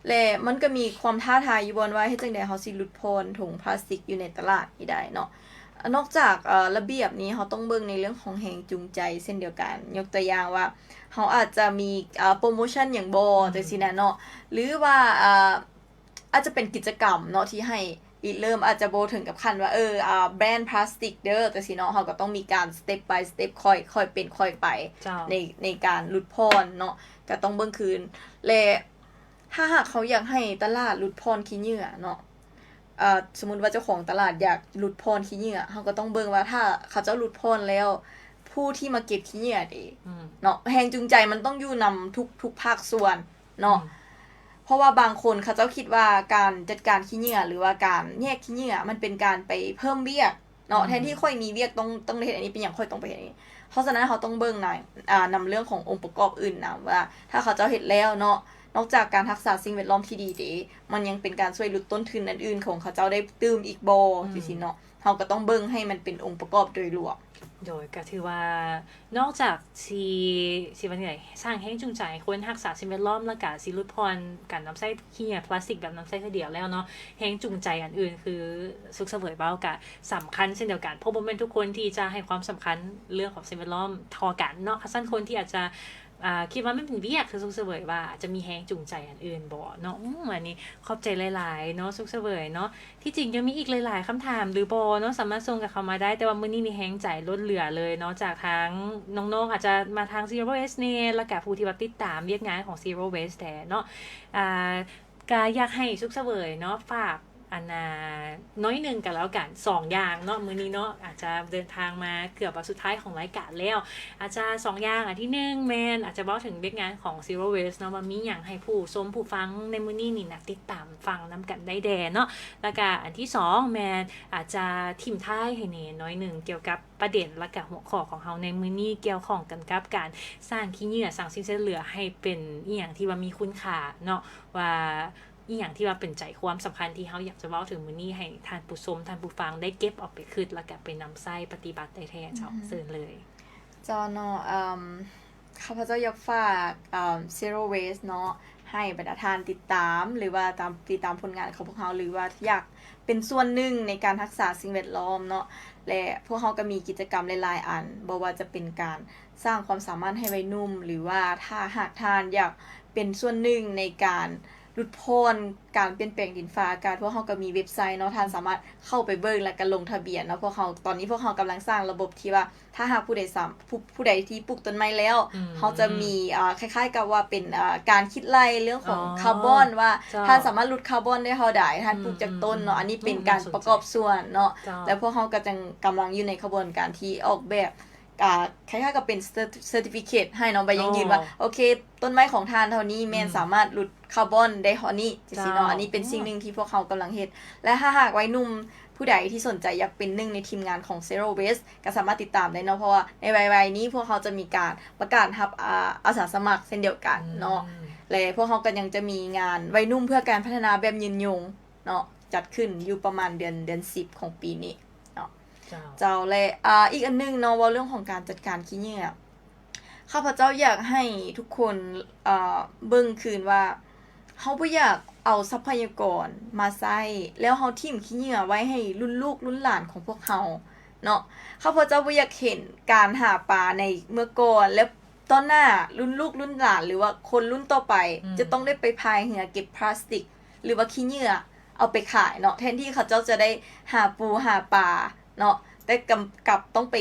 และมันก็มีความท้าทายอยู่บ่ว่าเฮ็ดจังได๋เฮาสิลดพ้นถุงพลาสติกอยู่ในตลาดนี้ได้เนาะนอกจากระเบียบนี้เฮาต้องเบิ่งในเรื่องของแรงจูงใจเช่นเดียวกันยกตัวอย่างว่า เขาอาจจะมีโปรโมชั่นอย่างบ่จังซี่นะเนาะหรือว่าอาจจะเป็นกิจกรรมเนาะที่ให้อีเริ่มอาจจะบ่ถึงกับขั้นว่าแบรนด์พลาสติกเด้อจังซี่เนาะเขาก็ต้องมีการ step by step ค่อยเป็นค่อยไป เจ้า ในการลดพรเนาะก็ต้องเบิ่งคืนและถ้าหากเขาอยากให้ตลาดลดพรขี้เหงื่อเนาะสมมุติว่าเจ้าของตลาดอยากลดพรขี้เหงื่อเขาก็ต้องเบิ่งว่าถ้าเขาเจ้าลดพรแล้วผู้ที่มาเก็บขี้เหงื่อดีเนาะแรงจูงใจมันต้องอยู่นำทุกภาคส่วนเนาะเพราะว่าบางคนเขาเจ้าคิดว่าการจัดการขี้เหงื่อหรือว่าการแยกขี้เหงื่อมันเป็นการไปเพิ่มเวียกเนาะแทนที่ค่อยมีเวียกต้องเฮ็ดอันนี้เป็นอย่างค่อยต้องไปเฮ็ดอันนี้เพราะฉะนั้นเขาต้องเบิ่งนำเรื่องขององค์ประกอบอื่นนะว่าถ้าเขาเจ้าเฮ็ดแล้วเนาะนอกจากการรักษาสิ่งแวดล้อมที่ดีเด้มันยังเป็นการช่วยลดต้นทุนอื่นๆของเขาเจ้าได้ตื้มอีกบ่จังซี่เนาะเขาก็ต้องเบิ่งให้มันเป็นองค์ประกอบโดยรวมโดยก็ถือว่านอกจากสิว่าไงสร้างแรงจูงใจคนรักษาสิ่งแวดล้อมและก็สิลดพรการนำใช้ขี้เหงื่อพลาสติกแบบนำใช้เทื่อเดียวแล้วเนาะแรงจูงใจอันอื่นคือสุขเสวยเบาก็สำคัญเช่นเดียวกันเพราะบ่แม่นทุกคนที่จะให้ความสำคัญเรื่องของสิ่งแวดล้อมเท่ากันเนาะคันคนที่อาจจะคิดว่ามันเป็นเวียกคือสุขเสวยว่าจะมีแฮงจูงใจอันอื่นบ่เนาะอันนี้ขอบใจหลายๆเนาะสุขเสวยเนาะที่จริงยังมีอีกหลายๆคำถามหรือบ่เนาะสามารถส่งกับเขามาได้แต่ว่ามื้อนี้มีแฮงใจล้นเหลือเลยเนาะจากทางน้องๆอาจจะมาทาง Zero Waste แน่แล้วก็ผู้ที่ว่าติดตามเวียกงานของ Zero Waste แต่เนาะก็อยากให้สุขเสวยเนาะฝากน้อยหนึ่งกันแล้วกัน2อย่างเนาะมื้อนี้เนาะอาจจะเดินทางมาเกือบว่าสุดท้ายของรายการแล้วอาจจะ2อย่างที่1แม่นอาจจะเว้าถึงเวียกงานของ Zero Waste เนาะว่ามีหยังให้ผู้ชมผู้ฟังในมื้อนี้นี่นะติดตามฟังนำกันได้แดเนาะแล้วก็อันที่2แม่นอาจจะทิ่มท้ายให้แน่น้อยหนึ่งเกี่ยวกับประเด็นและก็หัวข้อของเฮาในมื้อนี้เกี่ยวข้องกันกับการสร้างขี้เหงื่อสร้างสิ่งเหลือให้เป็นอีหยังที่ว่ามีคุณค่าเนาะว่าอีหยังที่ว่าเป็นใจความสำคัญที่เฮาอยากจะเว้าถึงมื้อนี้ให้ท่านผู้ชมท่านผู้ฟังได้เก็บเอาไปคิดแล้วก็ไปนำใช้ปฏิบัติได้แท้เจ้าเชิญเลยเจ้าเนาะข้าพเจ้าอยากฝากZero Waste เนาะให้บรรดาท่านติดตามหรือว่าติดตามผลงานของพวกเราหรือว่าอยากเป็นส่วนหนึ่งในการรักษาสิ่งแวดล้อมเนาะและพวกเราก็มีกิจกรรมหลายๆอันบ่ว่าจะเป็นการสร้างความสามารถให้วัยหนุ่มหรือว่าถ้าหากท่านอยากเป็นส่วนหนึ่งในการลดพรการเปลี่ยนแปลงดินฟ้าอากาศพวกเราก็มีเว็บไซต์เนาะท่านสามารถเข้าไปเบิ่งและก็ลงทะเบียนเนาะพวกเราตอนนี้พวกเรากำลังสร้างระบบที่ว่าถ้าหากผู้ใดที่ปลูกต้นไม้แล้วเขาจะมีคล้ายๆกับว่าเป็นการคิดไล่เรื่องของคาร์บอนว่าท่านสามารถลดคาร์บอนได้เท่าใดท่านปลูกจากต้นเนาะอันนี้เป็นการประกอบส่วนเนาะแล้วพวกเราก็กำลังอยู่ในขบวนการที่ออกแบบคล้ายๆกับเป็น certificate ให้น้องไปยังยืนว่าโอเคต้นไม้ของทานเท่านี้แม่นสามารถลดคาร์บอนได้เท่านี้จังซี่เนาะอันนี้เป็นสิ่งหนึ่งที่พวกเขากำลังเฮ็ดและถ้าหากวัยหนุ่มผู้ใดที่สนใจอยากเป็นหนึ่งในทีมงานของ Zero Waste ก็สามารถติดตามได้เนาะเพราะว่าในวัยนี้พวกเขาจะมีการประกาศรับอาสาสมัครเช่นเดียวกันเนาะและพวกเขาก็ยังจะมีงานวัยหนุ่มเพื่อการพัฒนาแบบยืนยงเนาะจัดขึ้นอยู่ประมาณเดือน10ของปีนี้เจ้าและอีกอันนึงเนาะว่าเรื่องของการจัดการขี้เหงื่อข้าพเจ้าอยากให้ทุกคนเบิ่งคืนว่าเฮาบ่อยากเอาทรัพยากรมาใช้แล้วเฮาทิ่มขี้เหงื่อไว้ให้รุ่นลูกรุ่นหลานของพวกเฮาเนาะข้าพเจ้าบ่อยากเห็นการหาปลาในเมื่อก่อนแล้วตอนหน้ารุ่นลูกรุ่นหลานหรือว่าคนรุ่นต่อไปจะต้องได้ไปพายเรือเก็บพลาสติกหรือว่าขี้เหงื่อเอาไปขายเนาะแทนที่เขาเจ้าจะได้หาปูหาปลาเนาะแต่กับต้องไป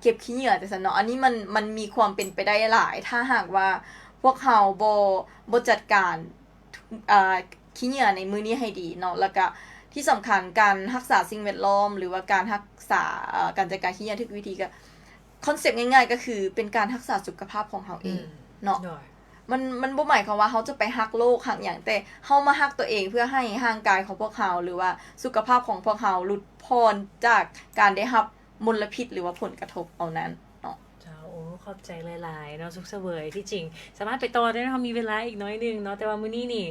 เก็บขี้เหงื่อแต่ซะเนาะอันนี้มันมีความเป็นไปได้หลายถ้าหากว่าพวกเฮาบ่จัดการขี้เหงื่อในมื้อนี้ให้ดีเนาะแล้วก็ที่สำคัญการรักษาสิ่งแวดล้อมหรือว่าการรักษาการจัดการขี้เหงื่อทุกวิธีก็คอนเซปต์ง่ายๆก็คือเป็นการรักษาสุขภาพของเฮาเองเนาะมันบ่หมายความว่าเฮาจะไปรักโลกรักหยังแต่เฮามารักตัวเองเพื่อให้ร่างกายของพวกเฮาหรือว่าสุขภาพของพวกเฮาหลุดพ้นจากการได้รับมลพิษหรือว่าผลกระทบเอานั้นเนาะเจ้าโอ้ขอบใจหลายๆเนาะสุขเสวยที่จริงสามารถไปต่อได้เนาะมีเวลาอีกน้อยนึงเนาะแต่ว่ามื้อนี้นี่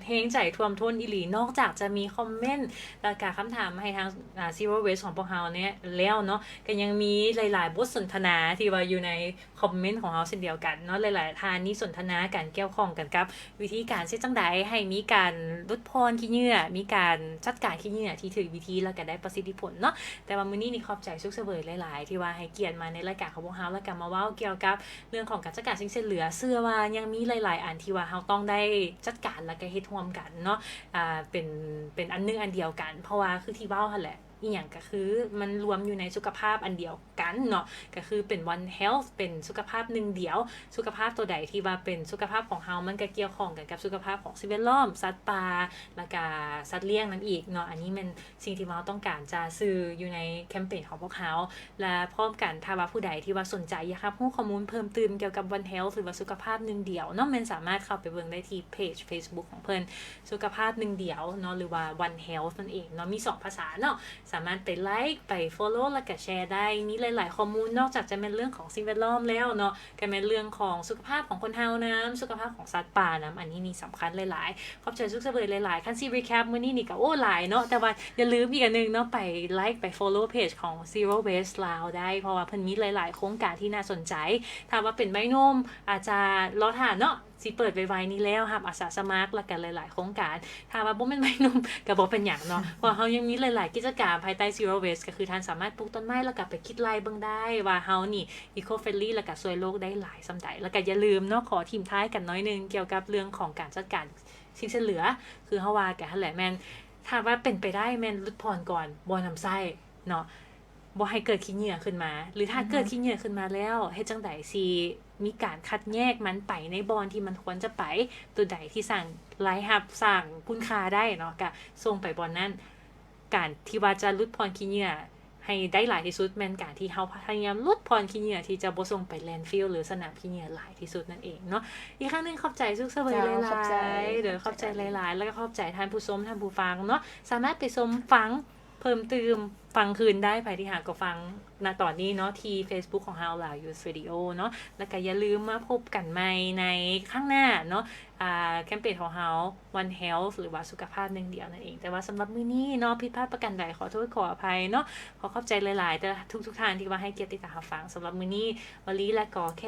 เฮงใจท่วมท้นอีหลีนอกจากจะมีคอมเมนต์และกาคำถามให้ทางZero Waste ของพวกเราเนี่ยแล้วเนาะก็ยังมีหลายๆบทสนทนาที่ว่าอยู่ในคอมเมนต์ของเราเช่นเดียวกันเนาะหลายๆทานนี้สนทนาการเกี่ยวข้องกันกับวิธีการเช่นจังใดให้มีการลดพรขี้เหงื่อมีการจัดการขี้เหงื่อที่ถูกวิธีแล้วก็ได้ประสิทธิผลเนาะแต่ว่ามื้อนี้นี่ขอบใจสุขเสวยหลายๆที่ว่าให้เกียรติมาในรายการของพวกเราแล้วก็มาเว้าเกี่ยวกับเรื่องของการจัดการสิ่งเหลือเชื่อว่ายังมีหลายๆอันที่ว่าเราต้องได้จัดการแล้วก็เฮ็ดร่วมกันเนาะเป็นอันนึงอันเดียวกันเพราะว่าคือที่เว้าหั่นแหละอีหยังก็คือมันรวมอยู่ในสุขภาพอันเดียวกันเนาะก็คือเป็น one health เป็นสุขภาพหนึ่งเดียวสุขภาพตัวใดที่ว่าเป็นสุขภาพของเฮามันก็เกี่ยวข้องกันกับสุขภาพของสิ่งแวดล้อมสัตว์ป่าแล้วก็สัตว์เลี้ยงนั่นอีกเนาะอันนี้มันสิ่งที่เราต้องการจะสื่ออยู่ในแคมเปญของพวกเฮาและพร้อมกันถ้าว่าผู้ใดที่ว่าสนใจอยากรับรู้ข้อมูลเพิ่มเติมเกี่ยวกับ one health หรือว่าสุขภาพหนึ่งเดียวเนาะมันสามารถเข้าไปเบิ่งได้ที่เพจ Facebook ของเพิ่นสุขภาพหนึ่งเดียวเนาะหรือว่า one health นั่นเองเนาะมี2ภาษาเนาะสามารถไปไลค์ไป follow แล้วก็แชร์ได้มีหลายๆข้อมูลนอกจากจะเป็นเรื่องของสิ่งแวดล้อมแล้วเนาะก็เป็นเรื่องของสุขภาพของคนเฮาน้ำสุขภาพของสัตว์ป่าน้ำอันนี้นี่สำคัญหลายๆขอบใจสุขเสวยหลายๆคันซีรีแคปมื้อนี้นี่ก็โอ้หลายเนาะแต่ว่าอย่าลืมอีกอันนึงเนาะไปไลค์ไป follow page ของ Zero Waste ลาวได้เพราะว่าเพิ่นมีหลายๆโครงการที่น่าสนใจถ้าว่าเป็นใบนมอาจจะรอท่าเนาะสิเปิดไวๆนี้แล้วครับอาสาสมัครแล้วกันหลายๆโครงการถ้าว่าบ่แม่นใบนมก็บ่เป็นหยังเนาะเพราะเฮายังมีหลายๆกิจกรรมภายใต้ Zero Waste ก็คือท่านสามารถปลูกต้นไม้แล้วก็ไปคิดไล่เบิ่งได้ว่าเฮานี่ eco friendly แล้วก็ช่วยโลกได้หลายส่ำใดแล้วก็อย่าลืมเนาะขอทิ้งท้ายกันน้อยนึงเกี่ยวกับเรื่องของการจัดการสิ่งเหลือคือเฮาว่ากันหั่นแหละแม่นถ้าว่าเป็นไปได้แม่นลดพรก่อนบ่นำไส้เนาะบ่ให้เกิดขี้เหงื่อขึ้นมาหรือถ้าเกิดขี้เหงื่อขึ้นมาแล้วเฮ็ดจังได๋สิมีการคัดแยกมันไปในบอนที่มันควรจะไปตัวใดที่สร้างรายรับสร้างคุณค่าได้เนาะก็ส่งไปบอนนั้นการที่ว่าจะลดพรขี้เหงื่อให้ได้หลายที่สุดแม่นการที่เฮาพยายามลดพรขี้เหงื่อที่จะบ่ส่งไปแลนด์ฟิลหรือสนามขี้เหงื่อหลายที่สุดนั่นเองเนาะอีกครั้งนึงขอบใจสุขเสวยหลายๆเด้อขอบใจหลายๆแล้วก็ขอบใจท่านผู้ชมท่านผู้ฟังเนาะสามารถไปชมฟังเพิ่มเติมฟังคืนได้ไปที่หาก็ฟังณตอนนี้เนาะที่ Facebook ของ How Loud Youth Radio เนาะแล้วก็อย่าลืมมาพบกันใหม่ในข้างหน้าเนาะแคมเปญของ How One Health หรือว่าสุขภาพหนึ่งเดียวนั่นเองแต่ว่าสำหรับมื้อนี้เนาะผิดพลาดประการใดขอโทษขออภัยเนาะขอขอบใจหลายๆแต่ทุกท่านที่ว่าให้เกียรติติดตามรับฟังสำหรับมื้อนี้วลีและก็แค่